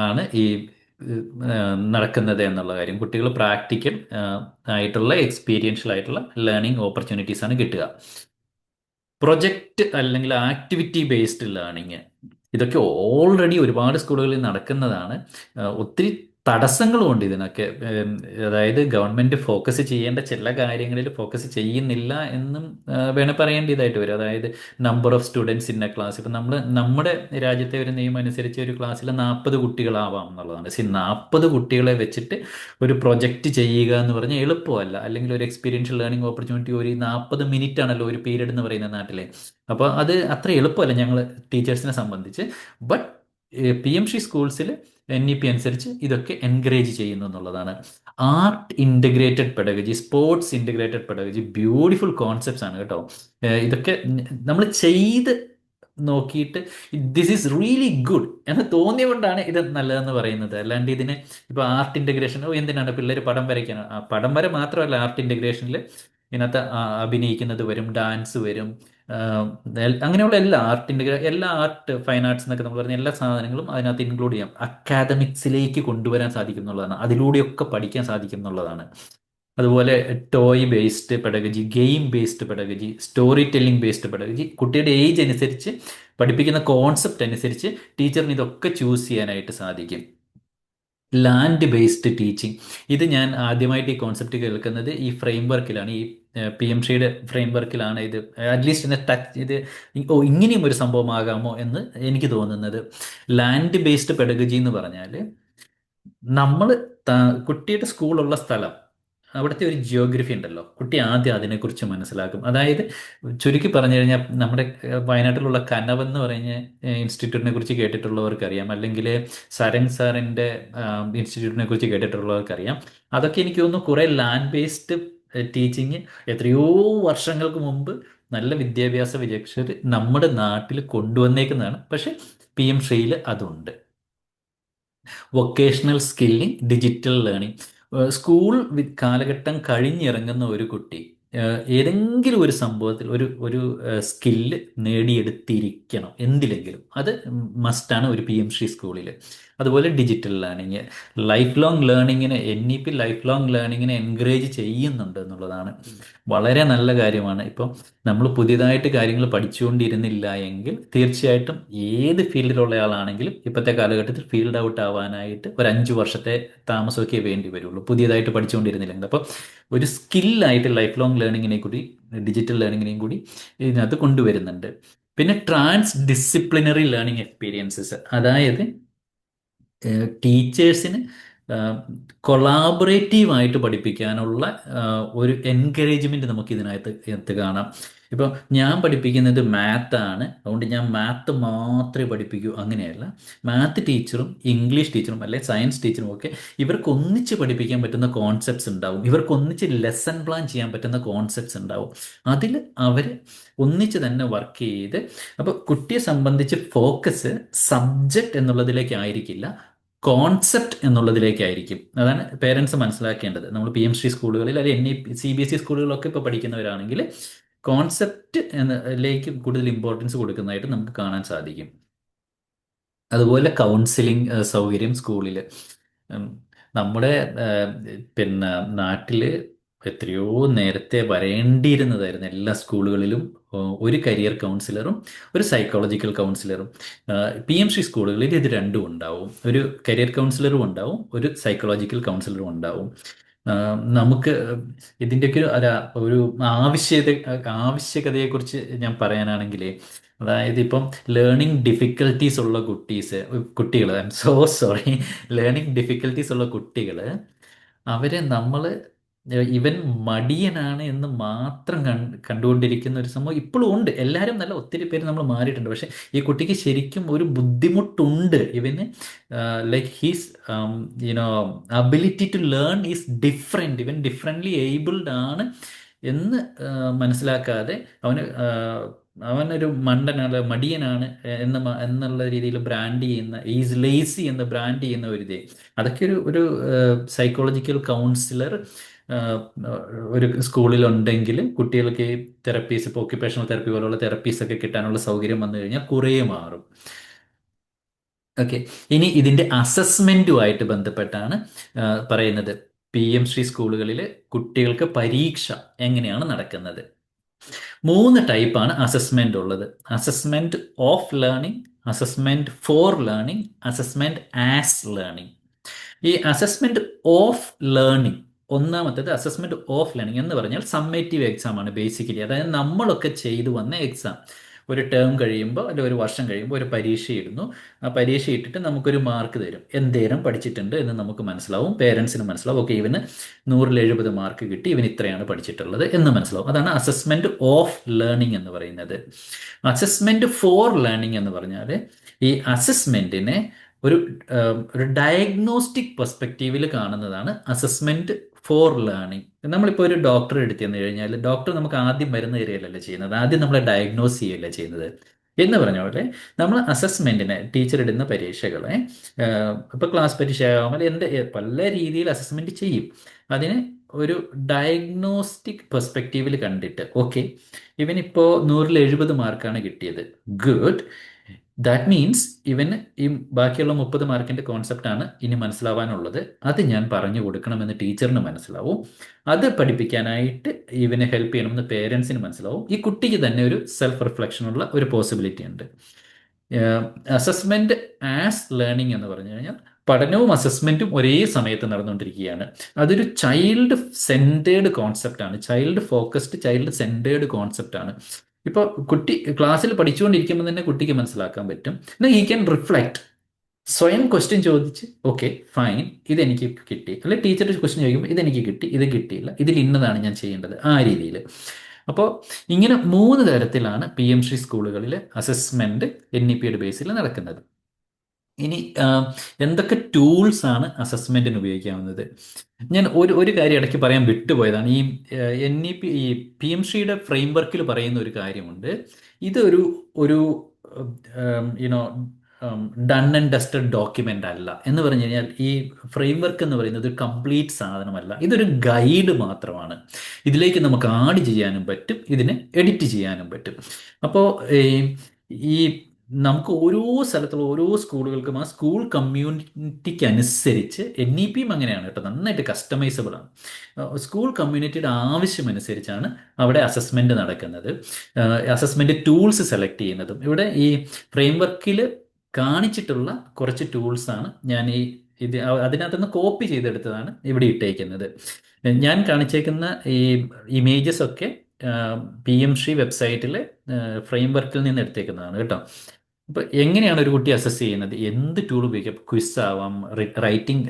ആണ് ഈ നടക്കുന്നത് എന്നുള്ള കാര്യം. കുട്ടികൾ പ്രാക്ടിക്കൽ ആയിട്ടുള്ള എക്സ്പീരിയൻഷ്യൽ ആയിട്ടുള്ള ലേണിംഗ് ഓപ്പർച്യൂണിറ്റീസ് ആണ് കിട്ടുക. പ്രൊജക്റ്റ് അല്ലെങ്കിൽ ആക്ടിവിറ്റി ബേസ്ഡ് ലേണിംഗ്, ഇതൊക്കെ ഓൾറെഡി ഒരുപാട് സ്കൂളുകളിൽ നടക്കുന്നതാണ്. ഒത്തിരി തടസ്സങ്ങളുമുണ്ട് ഇതിനൊക്കെ. അതായത് ഗവൺമെന്റ് ഫോക്കസ് ചെയ്യേണ്ട ചില കാര്യങ്ങളിൽ ഫോക്കസ് ചെയ്യുന്നില്ല എന്നും വേണേൽ പറയേണ്ടതായിട്ട് വരും. അതായത് number of students in A class. ഇപ്പം നമ്മുടെ രാജ്യത്തെ ഒരു നിയമം അനുസരിച്ച് ഒരു ക്ലാസ്സിൽ 40 കുട്ടികളാവാം എന്നുള്ളതാണ്. 40 കുട്ടികളെ വെച്ചിട്ട് ഒരു പ്രൊജക്റ്റ് ചെയ്യുക എന്ന് പറഞ്ഞാൽ എളുപ്പമല്ല. അല്ലെങ്കിൽ ഒരു എക്സ്പീരിയൻഷ്യൽ ലേണിംഗ് ഓപ്പർച്യൂണിറ്റി ഒരു 40 മിനിറ്റ് ആണല്ലോ ഒരു പീരീഡ് എന്ന് പറയുന്ന നാട്ടിലെ. അപ്പോൾ അത് അത്ര എളുപ്പമല്ല ഞങ്ങൾ ടീച്ചേഴ്സിനെ സംബന്ധിച്ച്. ബട്ട് PMC സ്കൂൾസിൽ NEP അനുസരിച്ച് ഇതൊക്കെ എൻകറേജ് ചെയ്യുന്നു എന്നുള്ളതാണ്. Art integrated pedagogy, sports integrated pedagogy, beautiful concepts ആണ് കേട്ടോ. ഇതൊക്കെ നമ്മൾ ചെയ്ത് നോക്കിയിട്ട് ദിസ് ഈസ് റിയലി ഗുഡ് എന്ന് തോന്നിയതുകൊണ്ടാണ് ഇത് നല്ലതെന്ന് പറയുന്നത്. അല്ലാണ്ട് ഇതിന് ഇപ്പോൾ ആർട്ട് ഇൻ്റഗ്രേഷൻ എന്തിനാണ് പിള്ളേർ പടം വരയ്ക്കാൻ? പടം വര മാത്രമല്ല ആർട്ട് ഇൻ്റഗ്രേഷനിൽ ഇതിനകത്ത് അഭിനയിക്കുന്നത് വരും, ഡാൻസ് വരും, അങ്ങനെയുള്ള എല്ലാ ആർട്ടിൻ്റെ എല്ലാ ആർട്ട്, ഫൈൻ ആർട്സ് എന്നൊക്കെ നമ്മൾ പറഞ്ഞ എല്ലാ സാധനങ്ങളും അതിനകത്ത് ഇൻക്ലൂഡ് ചെയ്യാം. അക്കാദമിക്സിലേക്ക് കൊണ്ടുവരാൻ സാധിക്കും എന്നുള്ളതാണ്. അതിലൂടെയൊക്കെ പഠിക്കാൻ സാധിക്കും എന്നുള്ളതാണ്. അതുപോലെ toy based pedagogy, game based pedagogy, story telling based pedagogy, കുട്ടിയുടെ ഏജ് അനുസരിച്ച് പഠിപ്പിക്കുന്ന കോൺസെപ്റ്റ് അനുസരിച്ച് ടീച്ചറിന് ഇതൊക്കെ ചൂസ് ചെയ്യാനായിട്ട് സാധിക്കും. ലാൻഡ് ബേസ്ഡ് ടീച്ചിങ്, ഇത് ഞാൻ ആദ്യമായിട്ട് ഈ കോൺസെപ്റ്റ് കേൾക്കുന്നത് ഈ ഫ്രെയിം വർക്കിലാണ്, ഈ PMCയുടെ ഫ്രെയിം വർക്കിലാണ് ഇത് അറ്റ്ലീസ്റ്റ് ടച്ച് ഇത് ഇങ്ങനെയും ഒരു സംഭവമാകാമോ എന്ന് എനിക്ക് തോന്നുന്നത്. ലാൻഡ് ബേസ്ഡ് പെഡഗജി എന്ന് പറഞ്ഞാൽ നമ്മൾ കുട്ടിയുടെ സ്കൂളുള്ള സ്ഥലം, അവിടുത്തെ ഒരു ജിയോഗ്രഫി ഉണ്ടല്ലോ, കുട്ടി ആദ്യം അതിനെക്കുറിച്ച് മനസ്സിലാക്കും. അതായത് ചുരുക്കി പറഞ്ഞു കഴിഞ്ഞാൽ നമ്മുടെ വയനാട്ടിലുള്ള കനവെന്ന് പറഞ്ഞ ഇൻസ്റ്റിറ്റ്യൂട്ടിനെ കുറിച്ച് കേട്ടിട്ടുള്ളവർക്കറിയാം, അല്ലെങ്കിൽ സരങ് സാറിൻ്റെ ഇൻസ്റ്റിറ്റ്യൂട്ടിനെ കുറിച്ച് കേട്ടിട്ടുള്ളവർക്കറിയാം. അതൊക്കെ എനിക്ക് തോന്നുന്നു കുറേ ലാൻഡ് ബേസ്ഡ് ടീച്ചിങ് എത്രയോ വർഷങ്ങൾക്ക് മുമ്പ് നല്ല വിദ്യാഭ്യാസ വിചക്ഷർ നമ്മുടെ നാട്ടിൽ കൊണ്ടുവന്നേക്കുന്നതാണ്. പക്ഷെ PMCയിൽ അതുണ്ട്. Vocational skilling, digital learning. School കാലഘട്ടം കഴിഞ്ഞിറങ്ങുന്ന ഒരു കുട്ടി ഏതെങ്കിലും ഒരു സംഭവത്തിൽ ഒരു ഒരു സ്കില്ല് നേടിയെടുത്തിരിക്കണം എന്തിലെങ്കിലും. അത് മസ്റ്റാണ് ഒരു PMC സ്കൂളിൽ. അതുപോലെ ഡിജിറ്റൽ ലേണിംഗ്, ലൈഫ് ലോങ് ലേണിങ്ങിനെ NEP ലൈഫ് ലോങ് ലേണിങ്ങിനെ എൻകറേജ് ചെയ്യുന്നുണ്ട് എന്നുള്ളതാണ് വളരെ നല്ല കാര്യമാണ്. ഇപ്പം നമ്മൾ പുതിയതായിട്ട് കാര്യങ്ങൾ പഠിച്ചുകൊണ്ടിരുന്നില്ല എങ്കിൽ തീർച്ചയായിട്ടും ഏത് ഫീൽഡിലുള്ള ആളാണെങ്കിലും ഇപ്പോഴത്തെ കാലഘട്ടത്തിൽ ഫീൽഡ് ഔട്ട് ആവാനായിട്ട് ഒരു 5 വർഷത്തെ താമസമൊക്കെ വേണ്ടി വരുള്ളൂ പുതിയതായിട്ട് പഠിച്ചുകൊണ്ടിരുന്നില്ലെങ്കിൽ. അപ്പോൾ ഒരു സ്കില്ലായിട്ട് ലൈഫ് ലോങ് ലേണിങ്ങിനെ കൂടി ഡിജിറ്റൽ ലേണിങ്ങിനെയും കൂടി ഇതിനകത്ത് കൊണ്ടുവരുന്നുണ്ട്. പിന്നെ ട്രാൻസ് ഡിസിപ്ലിനറി ലേണിംഗ് എക്സ്പീരിയൻസസ്, അതായത് ടീച്ചേഴ്സിന് കൊളാബറേറ്റീവായിട്ട് പഠിപ്പിക്കാനുള്ള ഒരു എൻകറേജ്മെൻറ്റ് നമുക്ക് ഇതിനകത്ത് കാണാം. ഇപ്പം ഞാൻ പഠിപ്പിക്കുന്നത് മാത്താണ്, അതുകൊണ്ട് ഞാൻ മാത്ത് മാത്രമേ പഠിപ്പിക്കൂ അങ്ങനെയല്ല. മാത്ത് ടീച്ചറും ഇംഗ്ലീഷ് ടീച്ചറും അല്ലെങ്കിൽ സയൻസ് ടീച്ചറും ഒക്കെ ഇവർക്ക് ഒന്നിച്ച് പഠിപ്പിക്കാൻ പറ്റുന്ന കോൺസെപ്റ്റ്സ് ഉണ്ടാവും, ഇവർക്ക് ഒന്നിച്ച് ലെസൺ പ്ലാൻ ചെയ്യാൻ പറ്റുന്ന കോൺസെപ്റ്റ്സ് ഉണ്ടാവും. അതിൽ അവർ ഒന്നിച്ച് തന്നെ വർക്ക് ചെയ്ത്, അപ്പോൾ കുട്ടിയെ സംബന്ധിച്ച് ഫോക്കസ് സബ്ജക്റ്റ് എന്നുള്ളതിലേക്ക് ആയിരിക്കില്ല, കോൺസെപ്റ്റ് എന്നുള്ളതിലേക്കായിരിക്കും. അതാണ് പേരൻസ് മനസ്സിലാക്കേണ്ടത്. നമ്മൾ PMC സ്കൂളുകളിൽ അല്ലെങ്കിൽ CBSE സ്കൂളുകളിലൊക്കെ ഇപ്പോൾ പഠിക്കുന്നവരാണെങ്കിൽ കോൺസെപ്റ്റ് എന്നതിലേക്ക് കൂടുതൽ ഇമ്പോർട്ടൻസ് കൊടുക്കുന്നതായിട്ട് നമുക്ക് കാണാൻ സാധിക്കും. അതുപോലെ കൗൺസിലിംഗ് സൗകര്യം സ്കൂളിൽ. നമ്മുടെ പിന്നെ നാട്ടിൽ എത്രയോ നേരത്തെ വരേണ്ടിയിരുന്നതായിരുന്നു എല്ലാ സ്കൂളുകളിലും ഒരു കരിയർ കൗൺസിലറും ഒരു സൈക്കോളജിക്കൽ കൗൺസിലറും. PMC സ്കൂളുകളിൽ ഇത് രണ്ടും ഉണ്ടാവും, ഒരു കരിയർ കൗൺസിലറും ഉണ്ടാവും, ഒരു സൈക്കോളജിക്കൽ കൗൺസിലറും ഉണ്ടാവും. നമുക്ക് ഇതിൻ്റെയൊക്കെ ഒരു ആവശ്യകതയെക്കുറിച്ച് ഞാൻ പറയാനാണെങ്കിൽ, അതായത് ഇപ്പം ലേണിംഗ് ഡിഫിക്കൽട്ടീസ് ഉള്ള കുട്ടികൾ I M so sorry, learning difficulties ഉള്ള കുട്ടികൾ, അവരെ നമ്മൾ ഇവൻ മടിയനാണ് എന്ന് മാത്രം കണ്ടുകൊണ്ടിരിക്കുന്ന ഒരു സംഭവം ഇപ്പോഴും ഉണ്ട്. എല്ലാവരും നല്ല ഒത്തിരി പേര് നമ്മൾ മാറിയിട്ടുണ്ട്. പക്ഷെ ഈ കുട്ടിക്ക് ശരിക്കും ഒരു ബുദ്ധിമുട്ടുണ്ട്. ഇവന് like his ability to learn is different, ഇവൻ ഡിഫറെൻ്റ്ലി ഏബിൾഡ് ആണ് എന്ന് മനസ്സിലാക്കാതെ അവന് അവനൊരു മണ്ടനാണ്, മടിയനാണ് എന്നുള്ള രീതിയിൽ ബ്രാൻഡ് ചെയ്യുന്ന, ഈസ് ലേസി എന്ന് ബ്രാൻഡ് ചെയ്യുന്ന ഒരു ഇതേ, അതൊക്കെ ഒരു സൈക്കോളജിക്കൽ കൗൺസിലർ ഒരു സ്കൂളിലുണ്ടെങ്കിൽ കുട്ടികൾക്ക് ഈ തെറപ്പീസ്, ഇപ്പോൾ ഓക്യുപേഷണൽ തെറപ്പി പോലുള്ള തെറപ്പീസ് ഒക്കെ കിട്ടാനുള്ള സൗകര്യം വന്നു കഴിഞ്ഞാൽ കുറേ മാറും. ഓക്കെ. ഇനി ഇതിന്റെ അസസ്മെന്റുമായിട്ട് ബന്ധപ്പെട്ടാണ് പറയുന്നത്. PM ശ്രീ സ്കൂളുകളിൽ കുട്ടികൾക്ക് പരീക്ഷ എങ്ങനെയാണ് നടക്കുന്നത്? 3 ടൈപ്പാണ് അസസ്മെന്റ് ഉള്ളത്: assessment of learning, assessment for learning, assessment as learning. ഈ അസസ്മെന്റ് ഓഫ് ലേണിംഗ്, ഒന്നാമത്തേത് അസസ്മെന്റ് ഓഫ് ലേണിംഗ് എന്ന് പറഞ്ഞാൽ സമ്മേറ്റീവ് എക്സാം ആണ് ബേസിക്കലി. അതായത് നമ്മളൊക്കെ ചെയ്തു വന്ന എക്സാം. ഒരു ടേം കഴിയുമ്പോൾ അല്ലെങ്കിൽ ഒരു വർഷം കഴിയുമ്പോൾ ഒരു പരീക്ഷ ഇടുന്നു. ആ പരീക്ഷ ഇട്ടിട്ട് നമുക്കൊരു മാർക്ക് തരും. എന്തേരം പഠിച്ചിട്ടുണ്ട് എന്ന് നമുക്ക് മനസ്സിലാവും, പേരൻസിന് മനസ്സിലാവും. ഓക്കെ, ഇവന് 100-70 മാർക്ക് കിട്ടി, ഇവൻ ഇത്രയാണ് പഠിച്ചിട്ടുള്ളത് എന്ന് മനസ്സിലാവും. അതാണ് അസസ്മെന്റ് ഓഫ് ലേണിംഗ് എന്ന് പറയുന്നത്. അസസ്മെന്റ് ഫോർ ലേണിംഗ് എന്ന് പറഞ്ഞാൽ ഈ അസസ്മെന്റിനെ ഒരു ഒരു ഡയഗ്നോസ്റ്റിക് പെർസ്പെക്റ്റീവിൽ കാണുന്നതാണ് അസസ്മെന്റ് ഫോർ ലേണിംഗ്. നമ്മളിപ്പോൾ ഒരു ഡോക്ടറെ എടുത്തു തന്നു കഴിഞ്ഞാൽ ഡോക്ടർ നമുക്ക് ആദ്യം മരുന്ന് തരികയല്ലല്ലോ ചെയ്യുന്നത്, ആദ്യം നമ്മളെ ഡയഗ്നോസ് ചെയ്യുകയല്ലേ ചെയ്യുന്നത്. എന്ന് പറഞ്ഞ പോലെ നമ്മൾ അസസ്മെന്റിനെ, ടീച്ചർ ഇടുന്ന പരീക്ഷകളെ, ഇപ്പോൾ ക്ലാസ് പരീക്ഷയാകാം, പല രീതിയിൽ അസസ്മെന്റ് ചെയ്യും. അതിന് ഒരു ഡയഗ്നോസ്റ്റിക് പെർസ്പെക്റ്റീവിൽ കണ്ടിട്ട്, ഓക്കെ, ഇവനിപ്പോൾ 100-70 മാർക്കാണ് കിട്ടിയത്, ഗുഡ്, ദാറ്റ് മീൻസ് ഇവന് ഈ ബാക്കിയുള്ള 30 മാർക്കിന്റെ കോൺസെപ്റ്റ് ആണ് ഇനി മനസ്സിലാവാനുള്ളത്. അത് ഞാൻ പറഞ്ഞു കൊടുക്കണമെന്ന് ടീച്ചറിന് മനസ്സിലാവും. അത് പഠിപ്പിക്കാനായിട്ട് ഇവനെ ഹെൽപ്പ് ചെയ്യണമെന്ന് പേരൻസിന് മനസ്സിലാവും. ഈ കുട്ടിക്ക് തന്നെ ഒരു സെൽഫ് റിഫ്ലക്ഷനുള്ള ഒരു പോസിബിലിറ്റി ഉണ്ട്. അസസ്മെന്റ് ആസ് ലേണിംഗ് എന്ന് പറഞ്ഞു കഴിഞ്ഞാൽ പഠനവും അസസ്മെന്റും ഒരേ സമയത്ത് നടന്നുകൊണ്ടിരിക്കുകയാണ്. അതൊരു ചൈൽഡ് സെന്റേഡ് കോൺസെപ്റ്റ് ആണ്, child focused, child centred concept ആണ്. ഇപ്പോൾ കുട്ടി ക്ലാസ്സിൽ പഠിച്ചുകൊണ്ടിരിക്കുമ്പോൾ തന്നെ കുട്ടിക്ക് മനസ്സിലാക്കാൻ പറ്റും. ഹീ ക്യാൻ റിഫ്ലക്ട്, സ്വയം ക്വസ്റ്റ്യൻ ചോദിച്ച്, ഓക്കെ ഫൈൻ, ഇതെനിക്ക് കിട്ടി, അല്ലെ ടീച്ചർ ക്വസ്റ്റ്യൻ ചോദിക്കുമ്പോൾ ഇതെനിക്ക് കിട്ടി, ഇത് കിട്ടിയില്ല, ഇതിൽ ഇന്നതാണ് ഞാൻ ചെയ്യേണ്ടത്, ആ രീതിയിൽ. അപ്പോൾ ഇങ്ങനെ 3 തരത്തിലാണ് PM ശ്രീ സ്കൂളുകളിൽ അസസ്മെന്റ് NEP-യുടെ ബേസിൽ നടക്കുന്നത്. ഇനി എന്തൊക്കെ ടൂൾസ് ആണ് അസസ്മെന്റിന് ഉപയോഗിക്കാവുന്നത്? ഞാൻ ഒരു കാര്യം ഇടയ്ക്ക് പറയാൻ വിട്ടുപോയതാണ്. ഈ NEP, ഈ PM ശ്രീയുടെ ഫ്രെയിംവർക്കിൽ പറയുന്ന ഒരു കാര്യമുണ്ട്. ഇതൊരു ഒരു you know done and dusted document അല്ല. എന്ന് പറഞ്ഞു കഴിഞ്ഞാൽ ഈ ഫ്രെയിംവർക്ക് എന്ന് പറയുന്നത് ഒരു കംപ്ലീറ്റ് സാധനമല്ല, ഇതൊരു ഗൈഡ് മാത്രമാണ്. ഇതിലേക്ക് നമുക്ക് ആഡ് ചെയ്യാനും പറ്റും, ഇതിനെ എഡിറ്റ് ചെയ്യാനും പറ്റും. അപ്പോൾ ഈ നമുക്ക് ഓരോ സ്ഥലത്തുള്ള ഓരോ സ്കൂളുകൾക്കും ആ സ്കൂൾ കമ്മ്യൂണിറ്റിക്ക് അനുസരിച്ച്, NEP-യും അങ്ങനെയാണ് കേട്ടോ, നന്നായിട്ട് കസ്റ്റമൈസബിൾ ആണ്. സ്കൂൾ കമ്മ്യൂണിറ്റിയുടെ ആവശ്യമനുസരിച്ചാണ് അവിടെ അസസ്മെന്റ് നടക്കുന്നത്, അസസ്മെന്റ് ടൂൾസ് സെലക്ട് ചെയ്യുന്നതും. ഇവിടെ ഈ ഫ്രെയിംവർക്കിൽ കാണിച്ചിട്ടുള്ള കുറച്ച് ടൂൾസാണ് ഞാൻ അതിനകത്തുനിന്ന് കോപ്പി ചെയ്തെടുത്തതാണ് ഇവിടെ ഇട്ടേക്കുന്നത്. ഞാൻ കാണിച്ചേക്കുന്ന ഈ ഇമേജസ് ഒക്കെ PM ശ്രീ വെബ്സൈറ്റിൽ ഫ്രെയിംവർക്കിൽ നിന്ന് എടുത്തേക്കുന്നതാണ് കേട്ടോ. അപ്പോൾ എങ്ങനെയാണ് ഒരു കുട്ടി അസസ് ചെയ്യുന്നത്? എന്ത് ടൂൾ ഉപയോഗിക്കാം? ക്വിസ് ആവാം,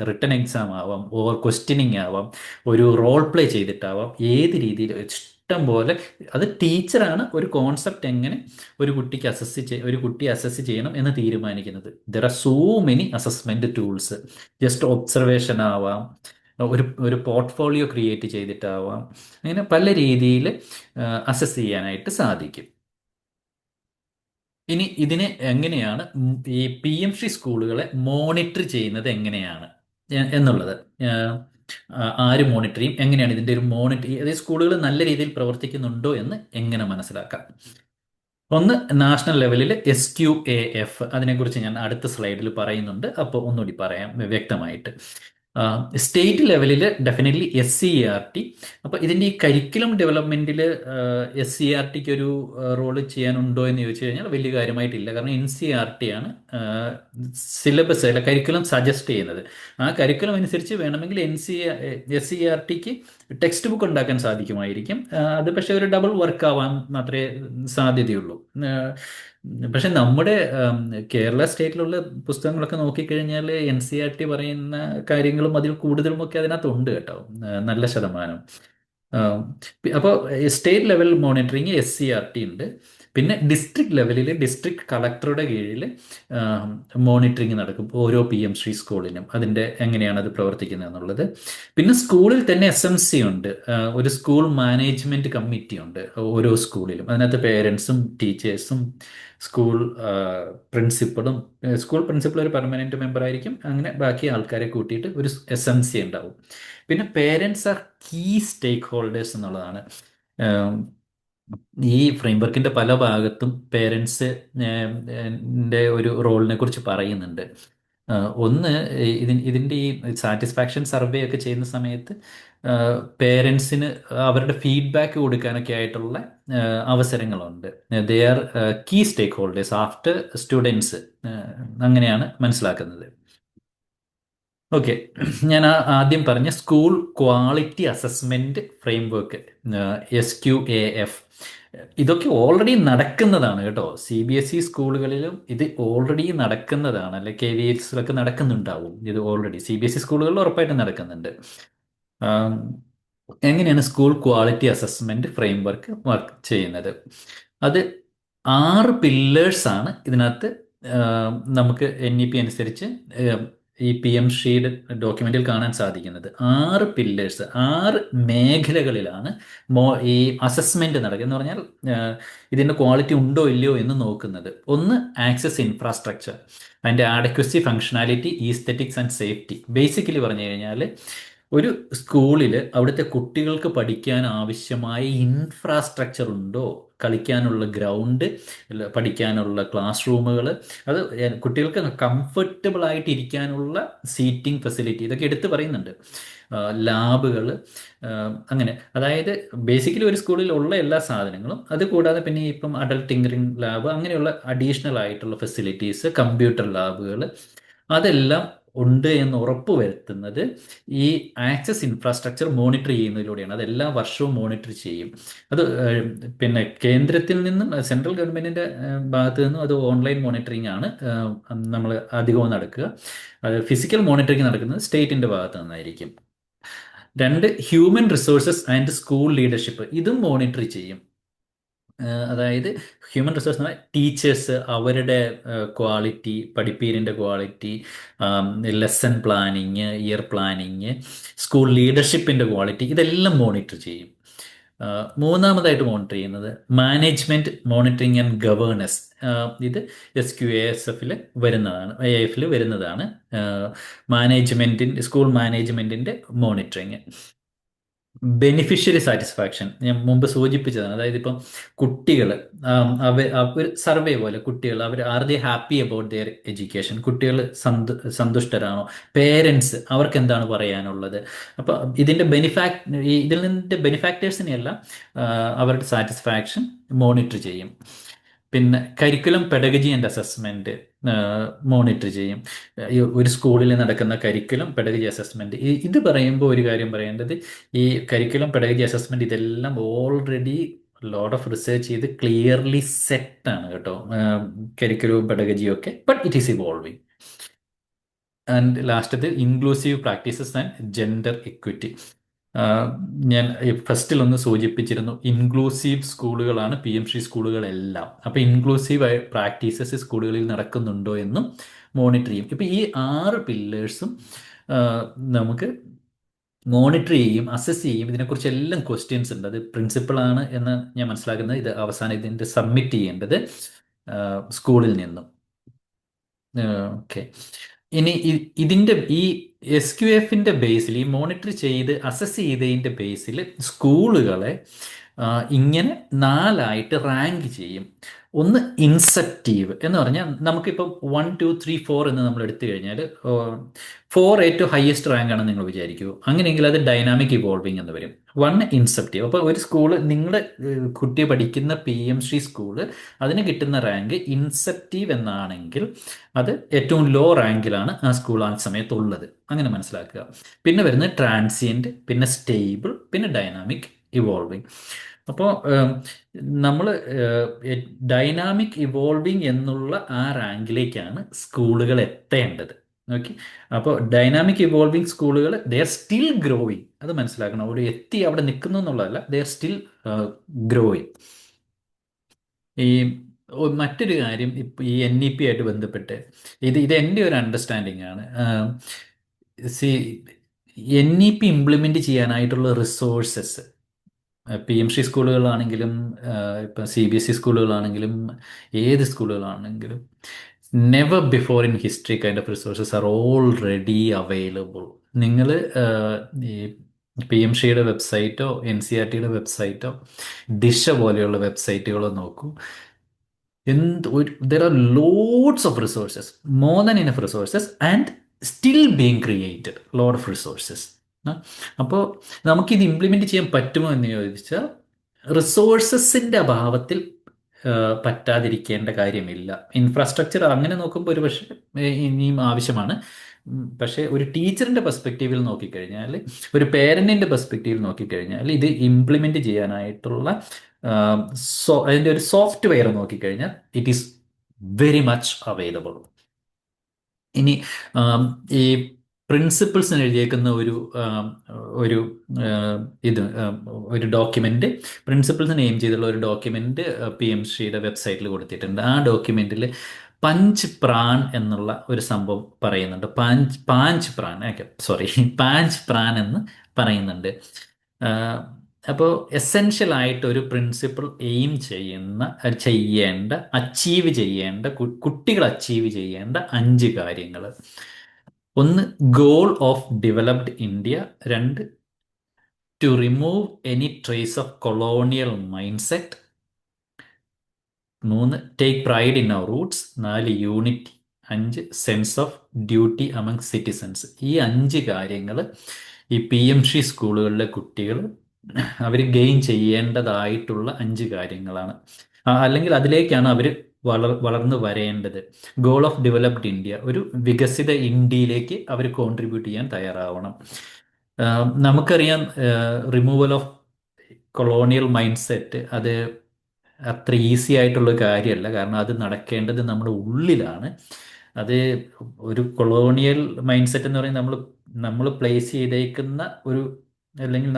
റിട്ടൺ എക്സാം ആവാം, ഓർ ക്വസ്റ്റ്യനിങ് ആവാം, ഒരു റോൾ പ്ലേ ചെയ്തിട്ടാവാം, ഏത് രീതിയിൽ ഇഷ്ടം പോലെ. അത് ടീച്ചറാണ് ഒരു കോൺസെപ്റ്റ് എങ്ങനെ ഒരു കുട്ടിയെ അസസ് ചെയ്യണം എന്ന് തീരുമാനിക്കുന്നത്. There are so many assessment tools. Just observation ആവാം, ഒരു പോർട്ട്ഫോളിയോ ക്രിയേറ്റ് ചെയ്തിട്ടാവാം, അങ്ങനെ പല രീതിയിൽ അസസ് ചെയ്യാനായിട്ട് സാധിക്കും. ഇനി ഇതിനെ എങ്ങനെയാണ് ഈ PM ശ്രീ സ്കൂളുകളെ മോണിറ്റർ ചെയ്യുന്നത് എങ്ങനെയാണ് എന്നുള്ളത്, ആര് മോണിറ്റർ ചെയ്യും, എങ്ങനെയാണ് ഇതിൻ്റെ ഒരു മോണിറ്റർ, അതായത് സ്കൂളുകൾ നല്ല രീതിയിൽ പ്രവർത്തിക്കുന്നുണ്ടോ എന്ന് എങ്ങനെ മനസ്സിലാക്കാം? ഒന്ന്, നാഷണൽ ലെവലിൽ SQAF, അതിനെക്കുറിച്ച് ഞാൻ അടുത്ത സ്ലൈഡിൽ പറയുന്നുണ്ട്, അപ്പോൾ ഒന്നുകൂടി പറയാം വ്യക്തമായിട്ട്. സ്റ്റേറ്റ് ലെവലിൽ ഡെഫിനറ്റ്ലി SCERT. അപ്പോൾ ഇതിൻ്റെ ഈ കരിക്കുലം ഡെവലപ്മെൻറ്റിൽ SCERTക്ക് ഒരു റോള് ചെയ്യാനുണ്ടോ എന്ന് ചോദിച്ചു കഴിഞ്ഞാൽ വലിയ കാര്യമായിട്ടില്ല. കാരണം NCERT ആണ് സിലബസ് അല്ല കരിക്കുലം സജസ്റ്റ് ചെയ്യുന്നത്. ആ കരിക്കുലം അനുസരിച്ച് വേണമെങ്കിൽ SCERTക്ക് ടെക്സ്റ്റ് ബുക്ക് ഉണ്ടാക്കാൻ സാധിക്കുമായിരിക്കും. അത് പക്ഷേ ഒരു ഡബിൾ വർക്ക് ആവാൻ മാത്രമേ സാധ്യതയുള്ളൂ. പക്ഷെ നമ്മുടെ കേരള സ്റ്റേറ്റിലുള്ള പുസ്തകങ്ങളൊക്കെ നോക്കിക്കഴിഞ്ഞാൽ NCERT പറയുന്ന കാര്യങ്ങളും അതിൽ കൂടുതലും ഒക്കെ അതിനകത്ത് ഉണ്ട് കേട്ടോ, നല്ല ശതമാനം. അപ്പോൾ സ്റ്റേറ്റ് ലെവൽ മോണിറ്ററിങ് SCRT ഉണ്ട്. പിന്നെ ഡിസ്ട്രിക്ട് ലെവലിൽ ഡിസ്ട്രിക്ട് കളക്ടറുടെ കീഴിൽ മോണിറ്ററിങ് നടക്കും ഓരോ PM-ശ്രീ സ്കൂളിനും, അതിൻ്റെ എങ്ങനെയാണ് അത് പ്രവർത്തിക്കുന്നത് എന്നുള്ളത്. പിന്നെ സ്കൂളിൽ തന്നെ SMC ഉണ്ട്, ഒരു സ്കൂൾ മാനേജ്മെന്റ് കമ്മിറ്റി ഉണ്ട് ഓരോ സ്കൂളിലും. അതിനകത്ത് പേരൻസും ടീച്ചേഴ്സും സ്കൂൾ പ്രിൻസിപ്പളും, സ്കൂൾ പ്രിൻസിപ്പൾ ഒരു പെർമനന്റ് മെമ്പർ ആയിരിക്കും, അങ്ങനെ ബാക്കി ആൾക്കാരെ കൂട്ടിയിട്ട് ഒരു SMC ഉണ്ടാവും. പിന്നെ parents are key stakeholders എന്നുള്ളതാണ്. ഏം, ഈ ഫ്രെയിംവർക്കിന്റെ പല ഭാഗത്തും പേരൻസ് ഒരു റോളിനെ കുറിച്ച് പറയുന്നുണ്ട്. ഒന്ന്, ഇതിന്റെ ഈ സാറ്റിസ്ഫാക്ഷൻ സർവേ ഒക്കെ ചെയ്യുന്ന സമയത്ത് പേരൻസിന് അവരുടെ ഫീഡ്ബാക്ക് കൊടുക്കാനൊക്കെ ആയിട്ടുള്ള അവസരങ്ങളുണ്ട്. They are key stakeholders after students, അങ്ങനെയാണ് മനസ്സിലാക്കുന്നത്. ഓക്കെ, ഞാൻ ആദ്യം പറഞ്ഞ school quality assessment framework, SQAF, ഇതൊക്കെ ഓൾറെഡി നടക്കുന്നതാണ് കേട്ടോ. CBSE സ്കൂളുകളിലും ഇത് ഓൾറെഡി നടക്കുന്നതാണ്, അല്ലെ KVSലൊക്കെ നടക്കുന്നുണ്ടാവും ഇത് ഓൾറെഡി. CBSE സ്കൂളുകളിൽ ഉറപ്പായിട്ടും നടക്കുന്നുണ്ട്. ആം, എങ്ങനെയാണ് school quality assessment framework work ചെയ്യുന്നത്? അത് 6 പില്ലേഴ്സ് ആണ് ഇതിനകത്ത്. നമുക്ക് NEP അനുസരിച്ച് ഈ PM-ശ്രീയുടെ ഡോക്യുമെന്റിൽ കാണാൻ സാധിക്കുന്നത് 6 പില്ലേഴ്സ്, 6 മേഖലകളിലാണ് ഈ അസസ്മെന്റ് നടക്കുക. എന്ന് പറഞ്ഞാൽ ഇതിന്റെ ക്വാളിറ്റി ഉണ്ടോ ഇല്ലയോ എന്ന് നോക്കുന്നത്. ഒന്ന്, ആക്സസ് ഇൻഫ്രാസ്ട്രക്ചർ, അതിന്റെ ആഡക്വസി, ഫങ്ഷണാലിറ്റി, ഈസ്തെറ്റിക്സ് ആൻഡ് സേഫ്റ്റി. ബേസിക്കലി പറഞ്ഞു കഴിഞ്ഞാൽ ഒരു സ്കൂളിൽ അവിടുത്തെ കുട്ടികൾക്ക് പഠിക്കാൻ ആവശ്യമായ ഇൻഫ്രാസ്ട്രക്ചർ ഉണ്ടോ, കളിക്കാനുള്ള ഗ്രൗണ്ട്, പഠിക്കാനുള്ള ക്ലാസ് റൂമുകൾ, അത് കുട്ടികൾക്ക് കംഫർട്ടബിൾ ആയിട്ട് ഇരിക്കാനുള്ള സീറ്റിംഗ് ഫെസിലിറ്റി, ഇതൊക്കെ എടുത്ത് പറയുന്നുണ്ട്. ലാബുകൾ, അങ്ങനെ, അതായത് ബേസിക്കലി ഒരു സ്കൂളിൽ ഉള്ള എല്ലാ സാധനങ്ങളും, അത് കൂടാതെ പിന്നെ ഇപ്പം അഡൽട്ട് ടിങ്കറിംഗ് ലാബ്, അങ്ങനെയുള്ള അഡീഷണൽ ആയിട്ടുള്ള ഫെസിലിറ്റീസ്, കമ്പ്യൂട്ടർ ലാബുകൾ, അതെല്ലാം ഉണ്ട് എന്ന് ഉറപ്പ് വരുത്തുന്നത് ഈ ആക്സസ് ഇൻഫ്രാസ്ട്രക്ചർ മോണിറ്റർ ചെയ്യുന്നതിലൂടെയാണ്. അത് എല്ലാ വർഷവും മോണിറ്റർ ചെയ്യും. അത് പിന്നെ കേന്ദ്രത്തിൽ നിന്നും, സെൻട്രൽ ഗവൺമെന്റിന്റെ ഭാഗത്ത് നിന്നും അത് ഓൺലൈൻ മോണിറ്ററിംഗ് ആണ് നമ്മൾ അധികവും നടക്കുക. അത് ഫിസിക്കൽ മോണിറ്ററിംഗ് നടക്കുന്നത് സ്റ്റേറ്റിന്റെ ഭാഗത്ത് നിന്നായിരിക്കും. രണ്ട്, human resources and school leadership, ഇതും മോണിറ്റർ ചെയ്യും. അതായത് ഹ്യൂമൻ റിസോഴ്സ്, ടീച്ചേഴ്സ്, അവരുടെ ക്വാളിറ്റി, പഠിപ്പീരിൻ്റെ quality, lesson planning, year planning, school ലീഡർഷിപ്പിൻ്റെ ക്വാളിറ്റി, ഇതെല്ലാം മോണിറ്റർ ചെയ്യും. മൂന്നാമതായിട്ട് മോണിറ്റർ ചെയ്യുന്നത് മാനേജ്മെന്റ് മോണിറ്ററിങ് ആൻഡ് ഗവേണൻസ്. ഇത് SQASF വരുന്നതാണ്, AIF വരുന്നതാണ്. സ്കൂൾ മാനേജ്മെന്റിന്റെ മോണിറ്ററിങ്. ബെനിഫിഷ്യറി സാറ്റിസ്ഫാക്ഷൻ ഞാൻ മുമ്പ് സൂചിപ്പിച്ചതാണ്. അതായത് ഇപ്പം കുട്ടികൾ, അവർ സർവേ പോലെ, കുട്ടികൾ are they happy about their education, കുട്ടികൾ സന്തുഷ്ടരാണോ, പേരൻസ് അവർക്ക് എന്താണ് പറയാനുള്ളത്. അപ്പൊ ഇതിന്റെ ഇതിൽ നിന്നിന്റെ ബെനിഫാക്ടേഴ്സിനെയെല്ലാം അവരുടെ സാറ്റിസ്ഫാക്ഷൻ മോണിറ്റർ ചെയ്യും. പിന്നെ കരിക്കുലം, പെഡഗജി ആൻഡ് അസസ്മെന്റ് മോണിറ്റർ ചെയ്യും. ഒരു സ്കൂളിൽ നടക്കുന്ന കരിക്കുലം, പെഡഗജി, അസസ്മെന്റ്. ഇത് പറയുമ്പോൾ ഒരു കാര്യം പറയേണ്ടത്, ഈ കരിക്കുലം, പെഡഗജി, അസസ്മെന്റ് ഇതെല്ലാം ഓൾറെഡി ലോട്ട് ഓഫ് റിസർച്ച് ചെയ്ത് ക്ലിയർലി സെറ്റ് ആണ് കേട്ടോ, കരിക്കുലവും പെഡഗജിയും ഒക്കെ. But it is evolving. And ലാസ്റ്റത് inclusive practices and gender equity. ഞാൻ ഫസ്റ്റിൽ ഒന്ന് സൂചിപ്പിച്ചിരുന്നു, ഇൻക്ലൂസീവ് സ്കൂളുകളാണ് PM-ശ്രീ സ്കൂളുകളെല്ലാം. അപ്പോൾ ഇൻക്ലൂസീവ് പ്രാക്ടീസസ് സ്കൂളുകളിൽ നടക്കുന്നുണ്ടോ എന്നും മോണിറ്റർ ചെയ്യും. ഇപ്പം ഈ 6 പില്ലേഴ്സും നമുക്ക് മോണിറ്റർ ചെയ്യും, അസസ് ചെയ്യും. ഇതിനെക്കുറിച്ച് എല്ലാം ക്വസ്റ്റ്യൻസ് ഉണ്ട്. അത് പ്രിൻസിപ്പളാണ് എന്ന് ഞാൻ മനസ്സിലാക്കുന്നത്. ഇത് അവസാനം ഇതിൻ്റെ സബ്മിറ്റ് ചെയ്യേണ്ടത് സ്കൂളിൽ നിന്നും. ഓക്കെ, ഇനി ഇതിന്റെ ഈ SQF-ന്റെ ബേസിൽ, ഈ മോണിറ്റർ ചെയ്ത് അസസ് ചെയ്തതിന്റെ ബേസിൽ സ്കൂളുകളെ ഇങ്ങനെ 4ആയിട്ട് റാങ്ക് ചെയ്യും. ഒന്ന്, ഇൻസെപ്റ്റീവ് എന്ന് പറഞ്ഞാൽ നമുക്കിപ്പം 1, 2, 3, 4 എന്ന് നമ്മൾ എടുത്തു കഴിഞ്ഞാൽ 4 ഏറ്റവും ഹയസ്റ്റ് റാങ്ക് ആണെന്ന് നിങ്ങൾ വിചാരിക്കൂ. അങ്ങനെയെങ്കിൽ അത് ഡൈനാമിക് ഇവോൾവിംഗ് എന്ന് വരും. 1 ഇൻസെപ്റ്റീവ്. അപ്പോൾ ഒരു സ്കൂള്, നിങ്ങളുടെ കുട്ടി പഠിക്കുന്ന PM-ശ്രീ സ്കൂള്, അതിന് കിട്ടുന്ന റാങ്ക് ഇൻസെപ്റ്റീവ് എന്നാണെങ്കിൽ അത് ഏറ്റവും ലോ റാങ്കിലാണ് ആ സ്കൂൾ ആ സമയത്തുള്ളത്. അങ്ങനെ മനസ്സിലാക്കുക. പിന്നെ വരുന്നത് ട്രാൻസിയന്റ്, പിന്നെ സ്റ്റേബിൾ, പിന്നെ ഡൈനാമിക് ഇവോൾവിംഗ്. അപ്പോൾ നമ്മൾ ഡൈനാമിക് ഇവോൾവിംഗ് എന്നുള്ള ആ റാങ്കിലേക്കാണ് സ്കൂളുകൾ എത്തേണ്ടത്. ഓക്കെ. അപ്പോൾ ഡൈനാമിക് ഇവോൾവിംഗ് സ്കൂളുകൾ ദേ ആർ സ്റ്റിൽ ഗ്രോയിങ്, അത് മനസ്സിലാക്കണം. അവിടെ എത്തി അവിടെ നിൽക്കുന്നു എന്നുള്ളതല്ല, ദേ ആർ സ്റ്റിൽ ഗ്രോയിങ്. ഈ മറ്റൊരു കാര്യം, ഇപ്പം ഈ NEP ആയിട്ട് ബന്ധപ്പെട്ട് ഇത് എൻ്റെ ഒരു അണ്ടർസ്റ്റാൻഡിങ് ആണ്. സി NEP ഇംപ്ലിമെൻ്റ് ചെയ്യാനായിട്ടുള്ള റിസോഴ്സസ്, PMC സ്കൂളുകളാണെങ്കിലും ഇപ്പം CBSE സ്കൂളുകളാണെങ്കിലും ഏത് സ്കൂളുകളാണെങ്കിലും, never before in history kind of resources are already available. നിങ്ങൾ ഈ PMCയുടെ വെബ്സൈറ്റോ NCERTയുടെ വെബ്സൈറ്റോ ദിശ പോലെയുള്ള വെബ്സൈറ്റുകളോ നോക്കൂ. there are loads of resources, more than enough resources, and still being created lot of resources. അപ്പോൾ നമുക്കിത് ഇംപ്ലിമെന്റ് ചെയ്യാൻ പറ്റുമോ എന്ന് ചോദിച്ചാൽ, റിസോഴ്സസിന്റെ അഭാവത്തിൽ പറ്റാതിരിക്കേണ്ട കാര്യമില്ല. ഇൻഫ്രാസ്ട്രക്ചർ അങ്ങനെ നോക്കുമ്പോൾ ഒരു പക്ഷേ ഇനിയും ആവശ്യമാണ്. പക്ഷേ ഒരു ടീച്ചറിന്റെ പെർസ്പെക്റ്റീവിൽ നോക്കിക്കഴിഞ്ഞാൽ, ഒരു പേരന്റിന്റെ പെർസ്പെക്റ്റീവിൽ നോക്കിക്കഴിഞ്ഞാൽ, ഇത് ഇംപ്ലിമെന്റ് ചെയ്യാനായിട്ടുള്ള അതിൻ്റെ ഒരു സോഫ്റ്റ്വെയർ നോക്കിക്കഴിഞ്ഞാൽ it is very much available. ഇനി ഈ പ്രിൻസിപ്പിൾസിന് എഴുതിയേക്കുന്ന ഒരു ഇത് ഒരു ഡോക്യുമെന്റ്, പ്രിൻസിപ്പിൾസിന് എയിം ചെയ്തുള്ള ഒരു ഡോക്യുമെന്റ് PMCയുടെ വെബ്സൈറ്റിൽ കൊടുത്തിട്ടുണ്ട്. ആ ഡോക്യുമെന്റിൽ പഞ്ച് പ്രാൺ എന്നുള്ള ഒരു സംഭവം പറയുന്നുണ്ട്. പാഞ്ച് പ്രാൺ പാഞ്ച് പ്രാൻ എന്ന് പറയുന്നുണ്ട്. അപ്പോൾ എസെൻഷ്യൽ ആയിട്ട് ഒരു പ്രിൻസിപ്പിൾ എയിം ചെയ്യേണ്ട അച്ചീവ് ചെയ്യേണ്ട കുട്ടികൾ അച്ചീവ് ചെയ്യേണ്ട 5 കാര്യങ്ങൾ. ഒന്ന്, goal of developed India. 2, to remove any trace of colonial mindset. 3, take pride in our roots. 4, unity. 5, sense of duty among citizens. ഈ 5 കാര്യങ്ങൾ ഈ PMC സ്കൂളുകളിലെ കുട്ടികൾ അവർ ഗെയിൻ ചെയ്യേണ്ടതായിട്ടുള്ള 5 കാര്യങ്ങളാണ്. അല്ലെങ്കിൽ അതിലേക്കാണ് അവർ വളർന്നു വരേണ്ടത്. ഗോൾ ഓഫ് ഡെവലപ്ഡ് ഇന്ത്യ, ഒരു വികസിത ഇന്ത്യയിലേക്ക് അവർ കോൺട്രിബ്യൂട്ട് ചെയ്യാൻ തയ്യാറാവണം. നമുക്കറിയാം, removal of colonial mind set അത് അത്ര ഈസി ആയിട്ടുള്ള കാര്യമല്ല. കാരണം അത് നടക്കേണ്ടത് നമ്മുടെ ഉള്ളിലാണ്. അത് ഒരു കൊളോണിയൽ മൈൻഡ് സെറ്റ് എന്ന് പറയുന്നത് നമ്മൾ പ്ലേസ് ചെയ്തേക്കുന്ന അല്ലെങ്കിൽ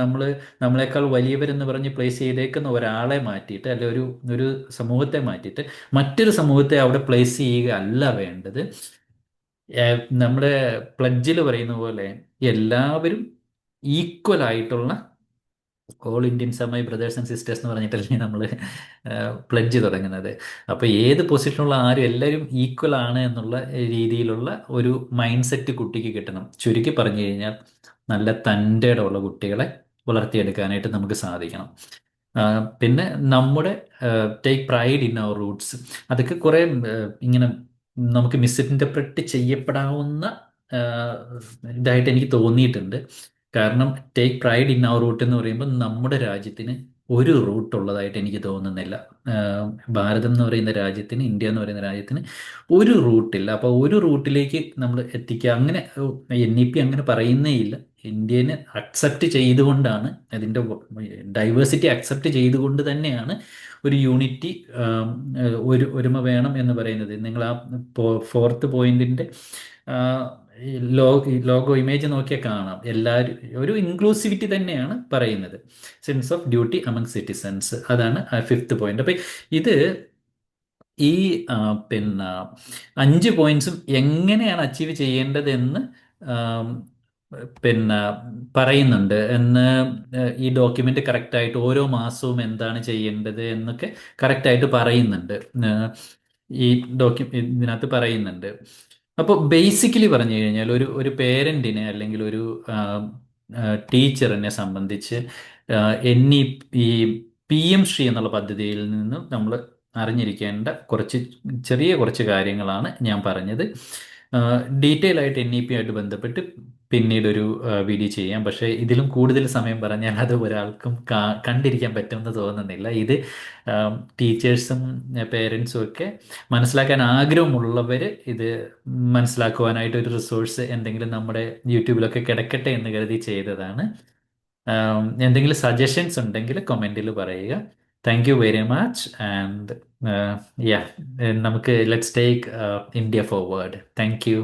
നമ്മളെക്കാൾ വലിയവരെന്ന് പറഞ്ഞ് പ്ലേസ് ചെയ്തേക്കുന്ന ഒരാളെ മാറ്റിയിട്ട്, അല്ലെ ഒരു സമൂഹത്തെ മാറ്റിയിട്ട് മറ്റൊരു സമൂഹത്തെ അവിടെ പ്ലേസ് ചെയ്യുക അല്ല വേണ്ടത്. നമ്മുടെ പ്ലഡ്ജിൽ പറയുന്ന പോലെ എല്ലാവരും ഈക്വൽ ആയിട്ടുള്ള, all Indians are my brothers and sisters എന്ന് പറഞ്ഞിട്ടല്ലേ നമ്മൾ പ്ലഡ്ജ് തുടങ്ങുന്നത്. അപ്പോൾ ഏത് പൊസിഷനുള്ള ആരും എല്ലാവരും ഈക്വൽ ആണ് എന്നുള്ള രീതിയിലുള്ള ഒരു മൈൻഡ് സെറ്റ് കുട്ടിക്ക് കിട്ടണം. ചുരുക്കി പറഞ്ഞു കഴിഞ്ഞാൽ നല്ല തൻ്റെയുള്ള കുട്ടികളെ വളർത്തിയെടുക്കാനായിട്ട് നമുക്ക് സാധിക്കണം. പിന്നെ നമ്മുടെ take pride in our roots, അതൊക്കെ കുറേ ഇങ്ങനെ നമുക്ക് മിസ്ഇൻറ്റർപ്രറ്റ് ചെയ്യപ്പെടാവുന്ന ഇതായിട്ട് എനിക്ക് തോന്നിയിട്ടുണ്ട്. കാരണം take pride in our root എന്ന് പറയുമ്പോൾ നമ്മുടെ രാജ്യത്തിന് ഒരു റൂട്ട് ഉള്ളതായിട്ട് എനിക്ക് തോന്നുന്നില്ല. ഭാരതം എന്ന് പറയുന്ന രാജ്യത്തിന്, ഇന്ത്യ എന്ന് പറയുന്ന രാജ്യത്തിന് ഒരു റൂട്ടില്ല. അപ്പോൾ ഒരു റൂട്ടിലേക്ക് നമ്മൾ എത്തിക്കുക, അങ്ങനെ NEP അങ്ങനെ പറയുന്നേ ഇല്ല. ഇന്ത്യനെ അക്സെപ്റ്റ് ചെയ്തുകൊണ്ടാണ്, അതിൻ്റെ ഡൈവേഴ്സിറ്റി അക്സെപ്റ്റ് ചെയ്തുകൊണ്ട് തന്നെയാണ് ഒരു യൂണിറ്റി, ഒരുമ വേണം എന്ന് പറയുന്നത്. നിങ്ങൾ ആ 4th പോയിന്റിൻ്റെ ലോഗോ ഇമേജ് നോക്കിയാൽ കാണാം. എല്ലാവരും ഒരു ഇൻക്ലൂസിവിറ്റി തന്നെയാണ് പറയുന്നത്. Sense of duty among citizens, അതാണ് 5th പോയിന്റ്. അപ്പം ഇത് ഈ പിന്നെ 5 പോയിന്റ്സും എങ്ങനെയാണ് അച്ചീവ് ചെയ്യേണ്ടതെന്ന് പിന്നെ പറയുന്നുണ്ട് എന്ന് ഈ ഡോക്യുമെന്റ് കറക്റ്റായിട്ട് ഓരോ മാസവും എന്താണ് ചെയ്യേണ്ടത് എന്നൊക്കെ കറക്റ്റായിട്ട് പറയുന്നുണ്ട്. ഈ ഇതിനകത്ത് പറയുന്നുണ്ട്. അപ്പോൾ ബേസിക്കലി പറഞ്ഞു കഴിഞ്ഞാൽ ഒരു പേരൻറ്റിനെ അല്ലെങ്കിൽ ഒരു ടീച്ചറിനെ സംബന്ധിച്ച് ഈ PMC എന്നുള്ള പദ്ധതിയിൽ നിന്നും നമ്മൾ അറിഞ്ഞിരിക്കേണ്ട കുറച്ച് കാര്യങ്ങളാണ് ഞാൻ പറഞ്ഞത്. ഡീറ്റെയിൽ ആയിട്ട് NEP ആയിട്ട് ബന്ധപ്പെട്ട് പിന്നീടൊരു വീഡിയോ ചെയ്യാം. പക്ഷേ ഇതിലും കൂടുതൽ സമയം പറഞ്ഞാൽ അത് ഒരാൾക്കും കണ്ടിരിക്കാൻ പറ്റുമെന്ന് തോന്നുന്നില്ല. ഇത് ടീച്ചേഴ്സും പേരൻസും ഒക്കെ മനസ്സിലാക്കാൻ ആഗ്രഹമുള്ളവർ ഇത് മനസ്സിലാക്കുവാനായിട്ട് ഒരു റിസോഴ്സ് എന്തെങ്കിലും നമ്മുടെ യൂട്യൂബിലൊക്കെ കിടക്കട്ടെ എന്ന് കരുതി ചെയ്തതാണ്. എന്തെങ്കിലും സജഷൻസ് ഉണ്ടെങ്കിൽ കമൻറ്റിൽ പറയുക. Thank you very much. And നമുക്ക് let's take India forward. Thank U.